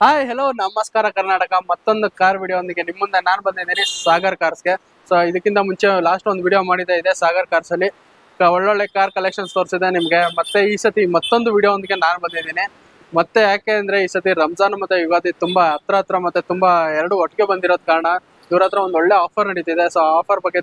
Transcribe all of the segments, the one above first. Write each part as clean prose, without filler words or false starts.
Hi hello ನಮಸ್ಕಾರ ಕರ್ನಾಟಕ. ಮತ್ತೊಂದು car video ಒಂದಿಗೆ ನಿಮ್ಮ ಮುಂದೆ ನಾನು ಬಂದಿದ್ದೀನಿ ಸಾಗರ್ ಕಾರ್ಸ್ಗೆ. ಸೊ ಇದಕ್ಕಿಂತ ಮುಂಚೆ ಲಾಸ್ಟ್ ಒಂದು ವಿಡಿಯೋ ಮಾಡಿದ್ದೆ ಇದೆ ಸಾಗರ್ ಕಾರ್ಸ್ ಅಲ್ಲಿ ಒಳ್ಳೊಳ್ಳೆ ಕಾರ್ ಕಲೆಕ್ಷನ್ಸ್ ತೋರಿಸಿದೆ ನಿಮಗೆ. ಮತ್ತೆ ಈ ಸತಿ ಮತ್ತೊಂದು ವಿಡಿಯೋ ಒಂದಿಗೆ ನಾನು ಬಂದಿದ್ದೀನಿ. ಮತ್ತೆ ಯಾಕೆ ಅಂದ್ರೆ ಈ ಸತಿ ರಂಜಾನ್ ಮತ್ತೆ ಯುಗಾದಿ ತುಂಬಾ ಹತ್ರ ಮತ್ತೆ ತುಂಬಾ ಎರಡು ಒಟ್ಟಿಗೆ ಬಂದಿರೋದ್ ಕಾರಣ ಇವ್ರ ಹತ್ರ ಒಂದು ಒಳ್ಳೆ ಆಫರ್ ನಡೀತಿದೆ. ಸೊ ಆಫರ್ ಬಗ್ಗೆ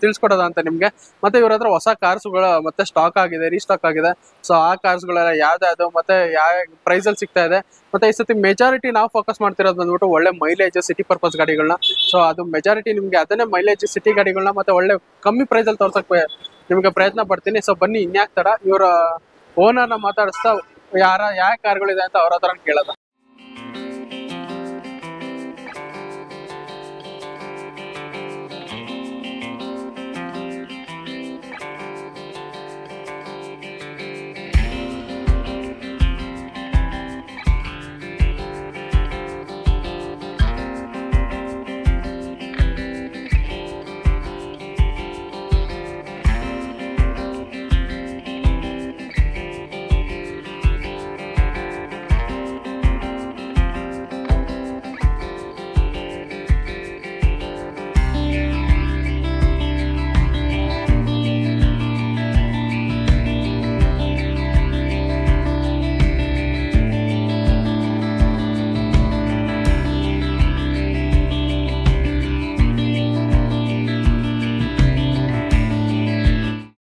ತಿಳಿಸ್ಕೊಡೋದ ಅಂತ ನಿಮ್ಗೆ. ಮತ್ತೆ ಇವ್ರ ಹತ್ರ ಹೊಸ ಕಾರ್ಸ್ಗಳು ಮತ್ತೆ ಸ್ಟಾಕ್ ಆಗಿದೆ, ರೀಸ್ಟಾಕ್ ಆಗಿದೆ. ಸೊ ಆ ಕಾರ್ಸ್ಗಳೆಲ್ಲ ಯಾವ್ದು ಮತ್ತೆ ಯಾವ ಪ್ರೈಸ್ ಅಲ್ಲಿ ಸಿಗ್ತಾ ಇದೆ. ಮತ್ತೆ ಈ ಸತಿ ಮೆಜಾರಿಟಿ ನಾವು ಫೋಕಸ್ ಮಾಡ್ತಿರೋದು ಬಂದ್ಬಿಟ್ಟು ಒಳ್ಳೆ ಮೈಲೇಜ್ ಸಿಟಿ ಪರ್ಪಸ್ ಗಾಡಿಗಳನ್ನ. ಸೊ ಅದು ಮೆಜಾರಿಟಿ ನಿಮ್ಗೆ ಅದನ್ನೇ ಮೈಲೇಜ್ ಸಿಟಿ ಗಾಡಿಗಳನ್ನ ಮತ್ತೆ ಒಳ್ಳೆ ಕಮ್ಮಿ ಪ್ರೈಸ್ ಅಲ್ಲಿ ತೋರ್ಸಕ್ ನಿಮ್ಗೆ ಪ್ರಯತ್ನ ಪಡ್ತೀನಿ. ಸೊ ಬನ್ನಿ ಇನ್ಯಾಕ್ ತರ ಇವರ ಓನರ್ನ ಮಾತಾಡಿಸ್ತಾ ಯಾವ ಕಾರ್ಗಳಿದೆ ಅಂತ ಅವ್ರ ಹತ್ರ ಕೇಳೋದ.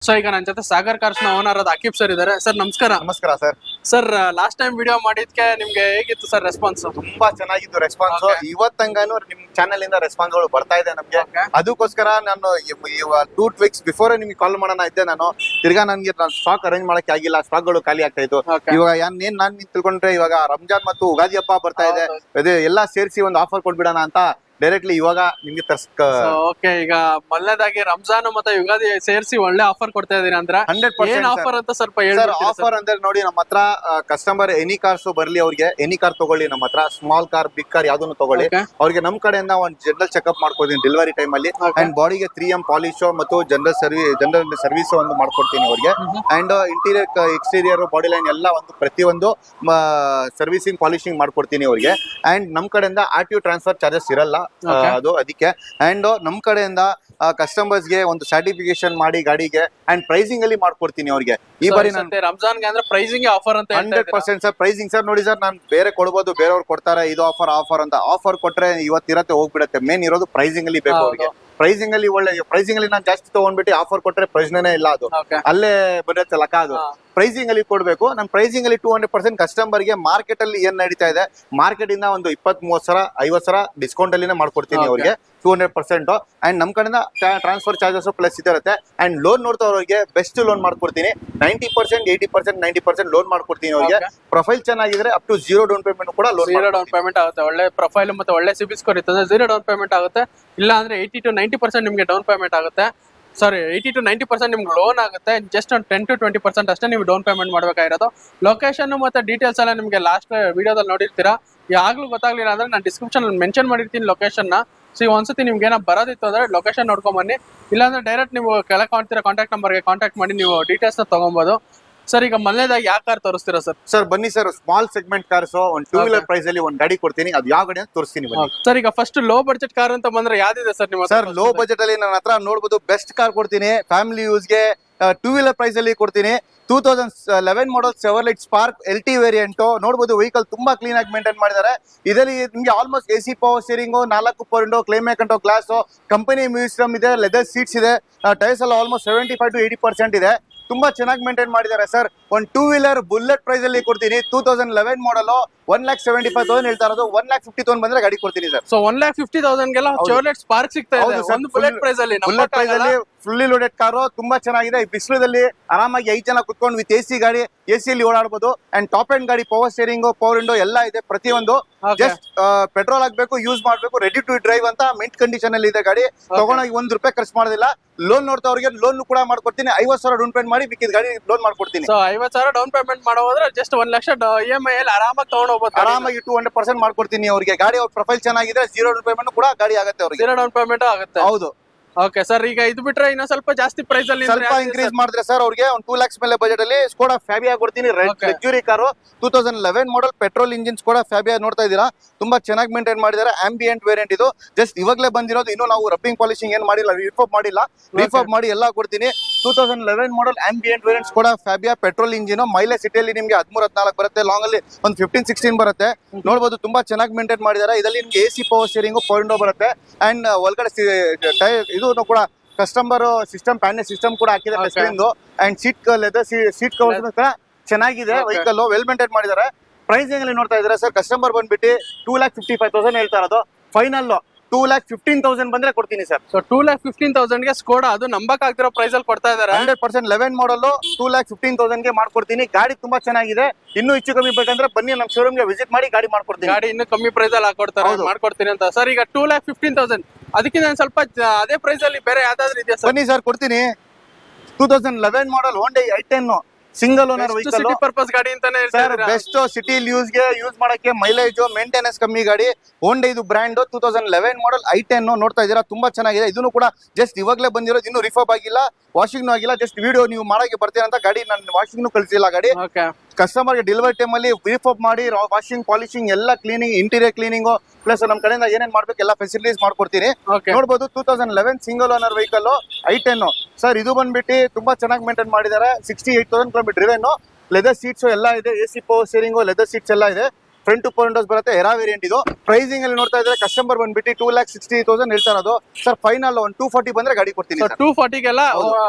ಸೊ ಈಗ ನನ್ನ ಜೊತೆ ಸಾಗರ್ ಕಾರ್ಸ್ ನ ಓನರ್ ಆದ ಅಕೀಬ್ ಸರ್ ಇದಾರೆ. ಸರ್ ನಮಸ್ಕಾರ. ನಮಸ್ಕಾರ sir. Sir last time video ಮಾಡಿದ್ಕೆ ನಿಮ್ಗೆ ಹೇಗಿತ್ತು ಸರ್ ರೆಸ್ಪಾನ್ಸ್? ತುಂಬಾ ಚೆನ್ನಾಗಿತ್ತು ರೆಸ್ಪಾನ್ಸ್. ಇವತ್ತಂಗಾನು ನಿಮ್ ಚಾನೆಲ್ ಇಂದ ರೆಸ್ಪಾನ್ಸ್ ಗಳು ಬರ್ತಾ ಇದೆ ನಮ್ಗೆ. ಅದಕ್ಕೋಸ್ಕರ ನಾನು 2 weeks ಬಿಫೋರ್ ನಿಮ್ಗೆ ಕಾಲ್ ಮಾಡೋಣ ಇದ್ದೆ. ನಾನು ತಿರ್ಗಾ ನನ್ಗೆ ಸ್ಟಾಕ್ ಅರೇಂಜ್ ಮಾಡಕ್ಕೆ ಆಗಿಲ್ಲ, ಸ್ಟಾಕ್ ಗಳು ಖಾಲಿ ಆಗ್ತಾ ಇತ್ತು. ಇವಾಗ ನಾನ್ ತಿಳ್ಕೊಂಡ್ರೆ ಇವಾಗ ರಂಜಾನ್ ಮತ್ತು ಉಗಾದಿ ಹಬ್ಬ ಬರ್ತಾ ಇದೆ, ಅದೇ ಎಲ್ಲಾ ಸೇರಿಸಿ ಒಂದು ಆಫರ್ ಕೊಟ್ಬಿಡೋಣ ಅಂತ ಡೈರೆಕ್ಟ್ಲಿ ಇವಾಗ ನಿಮ್ಗೆ ಓಕೆ. ಈಗ ಮೊದಲನೇದಾಗಿ ರಂಜಾನ್ ಮತ್ತೆ ಯುಗಾದಿ ಸೇರಿಸಿ ಒಳ್ಳೆ ಆಫರ್ ಕೊಡ್ತಾ ಇದೀನಿ ಅಂದ್ರೆ 100% ಆಫರ್ ಅಂತ ಸ್ವಲ್ಪ ಹೇಳಿ. ಆಫರ್ ಅಂದ್ರೆ ನೋಡಿ, ನಮ್ಮ ಹತ್ರ ಕಸ್ಟಮರ್ ಎನಿ ಕಾರ್ಸ್ ಬರ್ಲಿ, ಅವ್ರಿಗೆ ಎನಿ ಕಾರ್ ತಗೊಳ್ಳಿ, ನಮ್ಮ ಹತ್ರ ಸ್ಮಾಲ್ ಕಾರ್ ಬಿಗ್ ಕಾರ್ ಯಾವ್ದನ್ನು ತಗೊಳ್ಳಿ, ಅವ್ರಿಗೆ ನಮ್ ಕಡೆಯಿಂದ ಒಂದು ಜನರಲ್ ಚೆಕ್ಅಪ್ ಮಾಡ್ಕೊಡ್ತೀನಿ ಡೆಲಿವರಿ ಟೈಮ್ ಅಲ್ಲಿ. ಅಂಡ್ ಬಾಡಿಗೆ 3M ಪಾಲಿಶ್ ಮತ್ತು ಜನರಲ್ ಸರ್ವಿಸ್ ಒಂದು ಮಾಡ್ಕೊಡ್ತೀನಿ ಅವ್ರಿಗೆ. And interior exterior body line ಎಲ್ಲ ಒಂದು ಪ್ರತಿಯೊಂದು ಸರ್ವಿಸಿಂಗ್ ಪಾಲಿಶಿಂಗ್ ಮಾಡ್ಕೊಡ್ತೀನಿ ಅವ್ರಿಗೆ. ಅಂಡ್ ನಮ್ ಕಡೆಯಿಂದ RTO ಟ್ರಾನ್ಸ್ಫರ್ ಚಾರ್ಜಸ್ ಇರಲ್ಲ ಅದು ಅದಕ್ಕೆ. ಅಂಡ್ ನಮ್ ಕಡೆಯಿಂದ ಕಸ್ಟಮರ್ಸ್ ಗೆ ಒಂದು ಸರ್ಟಿಫಿಕೇಶನ್ ಮಾಡಿ ಗಾಡಿಗೆ ಅಂಡ್ ಪ್ರೈಸಿಂಗ್ ಅಲ್ಲಿ ಮಾಡ್ಕೊಡ್ತೀನಿ ಅವ್ರಿಗೆ. ಈ ಬಾರಿ ನಾನು ರಂಜಾನ್ ಅಂದ್ರೆ ಪ್ರೈಸಿಂಗ್ ಆಫರ್ ಅಂತ 100% ಸರ್. ಪ್ರೈಸಿಂಗ್ ಸರ್ ನೋಡಿ ಸರ್, ನಾನು ಬೇರೆ ಕೊಡ್ಬೋದು, ಬೇರೆಯವ್ರು ಕೊಡ್ತಾರೆ ಇದು ಆಫರ್ ಅಂತ. ಆಫರ್ ಕೊಟ್ರೆ ಇವತ್ತಿರತ್ತೆ ಹೋಗ್ಬಿಡತ್ತೆ. ಮೇನ್ ಇರೋದು ಪ್ರೈಸಿಂಗ್ ಅಲ್ಲಿ ಬೇಕು ಅವ್ರಿಗೆ. ಪ್ರೈಸಿಂಗ್ ಅಲ್ಲಿ ಒಳ್ಳೆ ಪ್ರೈಸಿಂಗ್ ಅಲ್ಲಿ ನಾನು ಜಾಸ್ತಿ ತಗೊಂಡ್ಬಿಟ್ಟು ಆಫರ್ ಕೊಟ್ರೆ ಪ್ರಯೋಜನನೇ ಇಲ್ಲ, ಅದು ಅಲ್ಲೇ ಬರುತ್ತೆ ಲಕ್ಕ. ಅದು ಪ್ರೈಸಿಂಗ್ ಅಲ್ಲಿ ಕೊಡ್ಬೇಕು. ನಾನು ಪ್ರೈಸಿಂಗ್ ಅಲ್ಲಿ 200% ಕಸ್ಟಮರ್ ಗೆ ಮಾರ್ಕೆಟ್ ಅಲ್ಲಿ ಏನ್ ನಡೀತಾ ಇದೆ, ಮಾರ್ಕೆಟ್ ಇಂದ ಒಂದು 20-30 ಡಿಸ್ಕೌಂಟ್ ಅಲ್ಲಿನೇ ಮಾಡ್ಕೊಡ್ತೀನಿ ಅವ್ರಿಗೆ 200%. ಅಂಡ್ ನಮ್ ಕಡೆಯಿಂದ ಟ್ರಾನ್ಸ್ಫರ್ ಚಾರ್ಜಸ್ ಪ್ಲಸ್ ಇರುತ್ತೆ. ಅಂಡ್ ಲೋನ್ ನೋಡ್ತವ್ರಿಗೆ ಬೆಸ್ಟ್ ಲೋನ್ ಮಾಡ್ಕೊಡ್ತೀನಿ. 90%, 80%, 90% ಲೋನ್ ಮಾಡ್ಕೊಡ್ತೀನಿ ಅವ್ರಿಗೆ. ಪ್ರೊಫೈಲ್ ಚೆನ್ನಾಗಿದ್ರೆ ಅಪ್ ಟು 0 ಡೌನ್ ಪೇಮೆಂಟ್ ಕೂಡ ಝೀರೋ ಡೌನ್ ಪೇಮೆಂಟ್ ಆಗುತ್ತೆ. ಒಳ್ಳೆ ಪ್ರೊಫೈಲ್ ಮತ್ತೆ ಒಳ್ಳೆ ಸಿಬಿಲ್ ಸ್ಕೋರ್ ಇರ್ತದೆ, 0 ಡೌನ್ ಪೇಮೆಂಟ್ ಆಗುತ್ತೆ. ಇಲ್ಲ ಅಂದ್ರೆ 80 to 90% ನಿಮ್ಗೆ ಡೌನ್ ಪೇಮೆಂಟ್ ಆಗುತ್ತೆ. ಸಾರಿ, 80 to 90% ನಿಮ್ಗೆ ಲೋನ್ ಆಗುತ್ತೆ. ಜಸ್ಟ್ ಒಂದು 10 to 20% ಅಷ್ಟೇ ನೀವು ಡೌನ್ ಪೇಮೆಂಟ್ ಮಾಡ್ಬೇಕಾಗಿರೋದು. ಲೊಕೇಶನ್ ಮತ್ತೆ ಡೀಟೇಲ್ಸ್ ಎಲ್ಲ ನಿಮ್ಗೆ ಲಾಸ್ಟ್ ವಿಡಿಯೋದಲ್ಲಿ ನೋಡಿರ್ತೀರಾ. ಯಾವಾಗ್ಲೂ ಗೊತ್ತಾಗ್ಲಿಲ್ಲ ಅಂದ್ರೆ ನಾನು ಡಿಸ್ಕ್ರಿಪ್ಷನ್ ಮೆನ್ಷನ್ ಮಾಡಿರ್ತೀನಿ ಲೊಕೇಶನ್ ನ. ಸೊ ಒಂದ್ಸತಿ ನಿಮ್ಗೆ ಏನೋ ಬರೋದಿತ್ತು ಅಂದ್ರೆ ಲೊಕೇಶನ್ ನೋಡ್ಕೊಂಡ್ ಬನ್ನಿ. ಇಲ್ಲಾಂದ್ರೆ ಡೈರೆಕ್ಟ್ ನೀವು ಕೆಳಗೆ ಕಾಣ್ತಿರೋ ಕಾಂಟ್ಯಾಕ್ಟ್ ನಂಬರ್ಗೆ ಕಾಂಟ್ಯಾಕ್ಟ್ ಮಾಡಿ ನೀವು ಡೀಟೇಲ್ಸ್ ನ ತಗೊಬಹುದು. ಸರ್ ಈಗ ಮೊದಲನೇದಾಗಿ ಯಾವ ಕಾರ್ ತೋರಿಸ್ತೀರಾ ಸರ್? ಸರ್ ಬನ್ನಿ ಸರ್, ಸ್ಮಾಲ್ ಸೆಗ್ಮೆಂಟ್ ಕಾರ್ಸ್ ಒಂದು 2 ವೀಲರ್ ಪ್ರೈಸ್ ಅಲ್ಲಿ ಒಂದು ಗಾಡಿ ಕೊಡ್ತೀನಿ. ಅದು ಯಾವ ಗಾಡಿ ಅಂತ ತೋರಿಸ್ತೀನಿ ಬನ್ನಿ. ಸರ್ ಈಗ ಫಸ್ಟ್ ಲೋ ಬಜೆಟ್ ಕಾರ್ ಅಂತ ಬಂದ್ರೆ ಯಾವ್ದಿದೆ ಸರ್ ನಿಮ್ಮ? ಸರ್ ಲೋ ಬಜೆಟ್ ಅಲ್ಲಿ ನನ್ನ ಹತ್ರ ನೋಡ್ಬೋದು ಬೆಸ್ಟ್ ಕಾರ್ ಕೊಡ್ತೀನಿ. ಫ್ಯಾಮಿಲಿ ಯೂಸ್ಗೆ 2 ವೀಲರ್ ಪ್ರೈಸ್ ಅಲ್ಲಿ ಕೊಡ್ತೀನಿ. 2011 ಮಾಡಲ್ ಚೆವರ್ಲೆಟ್ ಸ್ಪಾರ್ಕ್ LT ವೇರಿಯಂಟ್ ನೋಡ್ಬೋದು. ವೆಹಿಕಲ್ ತುಂಬಾ ಕ್ಲೀನ್ ಆಗಿ ಮೇಂಟೈನ್ ಮಾಡಿದ್ದಾರೆ. ಇದರಲ್ಲಿ ನಿಮ್ಗೆ almost AC power steering, 4 power window, climate control glass, company museum ಇದೆ, ಲೆದರ್ ಸೀಟ್ಸ್ ಇದೆ, ಟೈರ್ಸ್ ಎಲ್ಲ ಆಲ್ಮೋಸ್ಟ್ 75 to 80% ಇದೆ. ತುಂಬಾ ಚೆನ್ನಾಗಿ ಮೇಂಟೈನ್ ಮಾಡಿದ್ದಾರೆ ಸರ್. ಒಂದು 2 ವೀಲರ್ ಬುಲೆಟ್ ಪ್ರೈಸ್ ಅಲ್ಲಿ ಕೊಡ್ತೀನಿ. 2011 ಮಾಡಲ್ 1,75,000 ಹೇಳ್ತಾ ಇರೋದು. 1,50,000 ಬಂದ್ರೆ ಗಾಡಿ ಕೊಡ್ತೀನಿ ಸರ್. ಸೊ 1,50,000 ಗೆಲ್ಲ ಚೆವರ್ಲೆಟ್ ಸ್ಪಾರ್ಕ್ ಸಿಗ್ತಾ ಇದೆ ಒಂದು ಬುಲೆಟ್ ಪ್ರೈಸ್ ಅಲ್ಲಿ. ಬುಲೆಟ್ ಪ್ರೈಸ್ ಅಲ್ಲಿ ಫುಲ್ಲಿ ಲೋಡೆಡ್ ಕಾರು, ತುಂಬಾ ಚೆನ್ನಾಗಿದೆ. ಈ ಬಿಸಿಲಲ್ಲಿ ಆರಾಮಾಗಿ 5 ಜನ ಕುತ್ಕೊಂಡು ವಿತ್ AC ಗಾಡಿ, AC ಅಲ್ಲಿ ಓಡಾಡಬಹುದು. ಅಂಡ್ ಟಾಪ್ ಎಂಡ್ ಗಾಡಿ, ಪವರ್ ಸ್ಟೀರಿಂಗ್, ಪವರ್ ವಿಂಡೋ ಎಲ್ಲ ಇದೆ ಪ್ರತಿಯೊಂದು. ಜಸ್ಟ್ ಪೆಟ್ರೋಲ್ ಹಾಕ್ಬೇಕು, ಯೂಸ್ ಮಾಡ್ಬೇಕು, ರೆಡಿ ಟು ಡ್ರೈವ್ ಅಂತ ಮಿಂಟ್ ಕಂಡೀಷನ್ ಅಲ್ಲಿ ಇದೆ ಗಾಡಿ. ತಗೊಂಡೋಗಿ ₹1 ಖರ್ಚು ಮಾಡೋದಿಲ್ಲ. ಲೋನ್ ನೋಡ್ತವ್ರಿಗೆ ಲೋನ್ ಕೂಡ ಮಾಡ್ಕೊಡ್ತೀನಿ. 50,000 ಡೌನ್ ಪೇಮೆಂಟ್ ಮಾಡಿ ಬಿಕ್ಕಿದ ಗಾಡಿ ಲೋನ್ ಮಾಡ್ಕೊಡ್ತೀನಿ. ಸೊ 50,000 ಡೌನ್ ಪೇಮೆಂಟ್ ಮಾಡೋದ್ರೆ ಜಸ್ಟ್ 1 ಲಕ್ಷ EMI ಅಲ್ಲಿ ಆರಾಮಾಗಿ ತಗೊಂಡು ಹೋಗ್ಬೋದು. ಆರಾಮಾಗಿ 200% ಮಾಡ್ಕೊಡ್ತೀನಿ ಅವ್ರಿಗೆ. ಗಾಡಿ ಅವ್ರ ಪ್ರೊಫೈಲ್ ಚೆನ್ನಾಗಿದ್ರೆ 0 ಡೌನ್ ಪೇಮೆಂಟ್ ಕೂಡ ಗಾಡಿ ಆಗುತ್ತೆ ಅವ್ರಿಗೆ. 0 ಡೌನ್ ಪೇಮೆಂಟ್ ಆಗುತ್ತೆ. ಹೌದು. ಓಕೆ ಸರ್, ಈಗ ಇದು ಬಿಟ್ರೆ ಇನ್ನೂ ಸ್ವಲ್ಪ ಜಾಸ್ತಿ ಪ್ರೈಸ್ ಅಲ್ಲಿ ಸ್ವಲ್ಪ ಇನ್ಕ್ರೀಸ್ ಮಾಡಿದ್ರೆ ಸರ್ ಅವ್ರಿಗೆ ಒಂದು 2 lakhs ಮೇಲೆ ಬಜೆಟ್ ಅಲ್ಲಿ ಸ್ಕೋಡಾ ಫ್ಯಾಬಿಯಾ ಕೊಡ್ತೀನಿ. ಲಕ್ಸುರಿ ಕಾರು 2011 ಮಾಡಲ್ ಪೆಟ್ರೋಲ್ ಇಂಜಿನ್ ಸ್ಕೋಡಾ ಫ್ಯಾಬಿಯಾ ನೋಡ್ತಾ ಇದೀರಾ. ತುಂಬಾ ಚೆನ್ನಾಗಿ ಮೇಂಟೈನ್ ಮಾಡಿದ್ದಾರೆ. ಆಂಬಿಯಂಟ್ ವೇರಿಯಂಟ್ ಇದು, ಜಸ್ಟ್ ಇವಾಗಲೇ ಬಂದಿರೋದು. ಇನ್ನು ನಾವು ರಬ್ಬಿಂಗ್ ಪಾಲಿಶಿಂಗ್ ಏನ್ ಮಾಡಿಲ್ಲ, ರಿಫರ್ಬ್ ಮಾಡಿಲ್ಲ. ರಿಫರ್ಬ್ ಮಾಡಿ ಎಲ್ಲ ಕೊಡ್ತೀನಿ. 2011 model ambiente variant Skoda Fabia petrol engine. Mileage ಸಿಟಿಯಲ್ಲಿ ನಿಮ್ಗೆ 13-14 ಬರುತ್ತೆ, ಲಾಂಗ್ ಅಲ್ಲಿ ಒಂದು 15-16 ಬರುತ್ತೆ. ನೋಡಬಹುದು ತುಂಬಾ ಚೆನ್ನಾಗಿ ಮೇಂಟೈನ್ ಮಾಡಿದ್ದಾರೆ. ಇದರಲ್ಲಿ ನಿಮ್ಗೆ AC power steering, four window ಬರುತ್ತೆ. ಅಂಡ್ ಒಳಗಡೆ ಇದು ಕೂಡ ಕಸ್ಟಮರ್ ಸಿಸ್ಟಮ್ ಪ್ಯಾನೆಲ್ ಸಿಸ್ಟಮ್ ಕೂಡ ಹಾಕಿದ್ದಾರೆ ಸ್ಕ್ರೀನ್. ಅಂಡ್ ಸೀಟ್ ಕವರ್ಸ್ ಚೆನ್ನಾಗಿದೆ. ವೆಹಿಕಲ್ ವೆಲ್ ಮೇಂಟೈನ್ ಮಾಡಿದ್ದಾರೆ. ಪ್ರೈಸಿಂಗ್ ಅಲ್ಲಿ ನೋಡ್ತಾ ಇದ್ದಾರೆ ಸರ್, ಕಸ್ಟಮರ್ ಬಂದ್ಬಿಟ್ಟು 2,55,000 ಹೇಳ್ತಾ ಇರೋದು. ಫೈನಲ್ 2,15,000 ಬಂದ್ರೆ ಕೊಡ್ತೀನಿ ಸರ್. ಸೊ 2,15,000 ಗೆ ಸ್ಕೋಡಾ, ಅದು ನಂಬಕ್ ಆಗ್ತಿರೋ ಪ್ರೈಸ್ ಅಲ್ಲಿ ಕೊಡ್ತಾ ಇದಾರೆ. 100% 11 ಮಾಡಲ್ 2,15,000 ಗೆ ಮಾಡ್ಕೊಡ್ತೀನಿ. ಗಾಡಿ ತುಂಬಾ ಚೆನ್ನಾಗಿದೆ. ಇನ್ನೂ ಹೆಚ್ಚು ಕಮ್ಮಿ ಬೇಕಂದ್ರೆ ಬನ್ನಿ ನಮ್ಮ ಶೋರೂಮ್ ಗೆ ವಿಸಿಟ್ ಮಾಡಿ ಗಾಡಿ ಮಾಡ್ಕೊಡ್ತೀನಿ. ಗಾಡಿ ಇನ್ನೂ ಕಮ್ಮಿ ಪ್ರೈಸ್ ಅಲ್ಲಿ ಹಾಕೊಡ್ತಾರೆ, ಮಾಡ್ಕೊಡ್ತೀನಿ ಅಂತ ಸರ್. ಈಗ 2,15,000 ಅದಕ್ಕಿಂತ ಸ್ವಲ್ಪ ಅದೇ ಪ್ರೈಸ್ ಅಲ್ಲಿ ಬೇರೆ ಯಾವ್ದಾದ್ರು ಇದೆಯಾ ಸರ್? ಬನ್ನಿ ಸರ್ ಕೊಡ್ತೀನಿ. 2011 ಮಾಡಲ್ Hyundai i10 single owner vehicle. City purpose ಗಾಡಿ ಅಂತಾನೆ ಸರ್, ಬೆಸ್ಟ್ ಸಿಟಿ ಯೂಸ್ ಮಾಡಕ್ಕೆ, ಮೈಲೇಜ್, ಮೇಂಟೆನೆನ್ಸ್ ಕಮ್ಮಿ ಗಾಡಿ. Hyundai ಇದು ಬ್ರ್ಯಾಂಡ್. 2011 ಮಾಡಲ್ i10 ನೋಡ್ತಾ ಇದೀರಾ, ತುಂಬಾ ಚೆನ್ನಾಗಿದೆ. ಇದನ್ನು ಕೂಡ ಜಸ್ಟ್ ಇವಾಗಲೇ ಬಂದಿರೋದು, ಇನ್ನು ರಿಫರ್ಬ್ ಆಗಿಲ್ಲ, ವಾಷಿಂಗ್ ಆಗಿಲ್ಲ. ಜಸ್ಟ್ ವಿಡಿಯೋ ನೀವು ಮಾಡಕ್ಕೆ ಬರ್ತೀರಾ ಅಂತ ಗಾಡಿ ನಾನು ವಾಷಿಂಗ್ ಕಳಿಸಿಲ್ಲ. ಗಾಡಿ ಕಸ್ಟಮರ್ ಗೆ ಡೆಲಿವರಿ ಟೈಮ್ ಅಲ್ಲಿ ರಿಫರ್ಬ್ ಮಾಡಿ ವಾಷಿಂಗ್, ಪಾಲಿಶಿಂಗ್ ಎಲ್ಲ ಕ್ಲೀನಿಂಗ್, ಇಂಟೀರಿಯರ್ ಕ್ಲೀನಿಂಗ್ ಪ್ಲಸ್ ನಮ್ಮ ಕಡೆಯಿಂದ ಏನೇನ್ ಮಾಡ್ಬೇಕು ಎಲ್ಲ ಫೆಸಿಲಿಟೀಸ್ ಮಾಡ್ಕೊಡ್ತೀನಿ. ನೋಡಬಹುದು 2011 single owner vehicle i10 sir. ಇದು ಬಂದ್ಬಿಟ್ಟು ತುಂಬಾ ಚೆನ್ನಾಗಿ ಮೇಂಟೈನ್ ಮಾಡಿದ್ದಾರೆ. 68,000 ಕಿಲೋಮೀಟರ್ ಡ್ರಿವೆನ್. ಲೆದರ್ ಸೀಟ್ಸ್ ಎಲ್ಲ ಇದೆ, AC power steering, leather seats ಎಲ್ಲ ಇದೆ. ಫ್ರಂಟ್ ಟು ವಿಂಡೋಸ್ ಬರುತ್ತೆ, ಎರಾ ವೇರಿಯಂಟ್ ಇದು. ಪ್ರೈಸಿಂಗ್ ಅಲ್ಲಿ ನೋಡ್ತಾ ಇದ್ರೆ ಕಸ್ಟಮರ್ ಬಂದ್ಬಿಟ್ಟು 2,60,000 ಹೇಳ್ತಾ ಇರೋದು ಸರ್. ಫೈನಲ್ 240 ಬಂದ್ರೆ ಗಾಡಿ ಕೊಡ್ತೀನಿ. 240ಗೆಲ್ಲ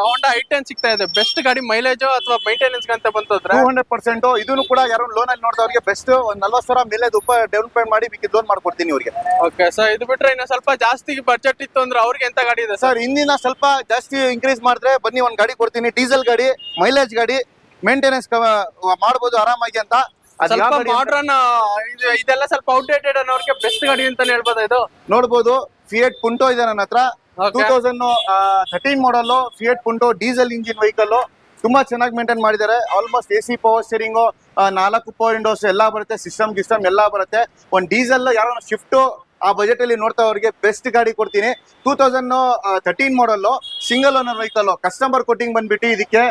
Honda i10 ಸಿಗ್ತಾ ಇದೆ. ಬೆಸ್ಟ್ ಗಾಡಿ, ಮೈಲೇಜ್ ಅಥವಾ ಮೈಂಟೆನೆನ್ಸ್ ಅಂತ ಬಂತಂದ್ರೆ 200%. ಇದನ್ನು ಕೂಡ ಯಾರು ಲೋನ್ ಅಲ್ಲಿ ನೋಡ್ದವ್ರಿಗೆ ಬೆಸ್ಟ್ ಒಂದು 40,000 ಮೇಲೆ ಡೌನ್ ಪೇಮೆಂಟ್ ಮಾಡಿ ಲೋನ್ ಮಾಡ್ಕೊಡ್ತೀನಿ ಅವ್ರಿಗೆ. ಓಕೆ ಸರ್, ಇದು ಬಿಟ್ರೆ ಇನ್ನು ಸ್ವಲ್ಪ ಜಾಸ್ತಿ ಬಜೆಟ್ ಇತ್ತು ಅಂದ್ರೆ ಅವ್ರಿಗೆ ಎಂತ ಗಾಡಿ ಇದೆ ಸರ್? ಇಂದಿನ ಸ್ವಲ್ಪ ಜಾಸ್ತಿ ಇನ್ಕ್ರೀಸ್ ಮಾಡಿದ್ರೆ ಬನ್ನಿ ಒಂದ್ ಗಾಡಿ ಕೊಡ್ತೀನಿ. ಡೀಸೆಲ್ ಗಾಡಿ, ಮೈಲೇಜ್ ಗಾಡಿ, ಮೇಂಟೆನೆನ್ಸ್ ಮಾಡ್ಬೋದು ಆರಾಮಾಗಿ ಅಂತ. ಸ್ವಲ್ಪ ಮಾಡ್ರನ್, ಇದೆಲ್ಲ ಸ್ವಲ್ಪ ಔಟ್ಡೇಟೆಡ್ ಅನ್ನೋರಿಗೆ ಬೆಸ್ಟ್ ಗಾಡಿ ಅಂತಾನೆ ಹೇಳ್ಬೋದು. ಇದು ನೋಡ್ಬೋದು ಫಿಯಟ್ ಪುಂಟೋ ಇದೆ ನನ್ನ ಹತ್ರ. 2013 model Fiat Punto diesel engine vehicle. ತುಂಬಾ ಚೆನ್ನಾಗಿ ಮೇಂಟೈನ್ ಮಾಡಿದ್ದಾರೆ. Almost AC power steering, 4 power windows ಎಲ್ಲ ಬರುತ್ತೆ, ಸಿಸ್ಟಮ್ ಎಲ್ಲ ಬರುತ್ತೆ. ಒಂದು ಡೀಸೆಲ್ ಯಾರೋ ಶಿಫ್ಟ್ ಆ ಬಜೆಟ್ ಅಲ್ಲಿ ನೋಡ್ತಾ ಅವ್ರಿಗೆ ಬೆಸ್ಟ್ ಗಾಡಿ ಕೊಡ್ತೀನಿ. 2013 model single owner vehicle. Customer quoting ಬಂದ್ಬಿಟ್ಟು ಇದಕ್ಕೆ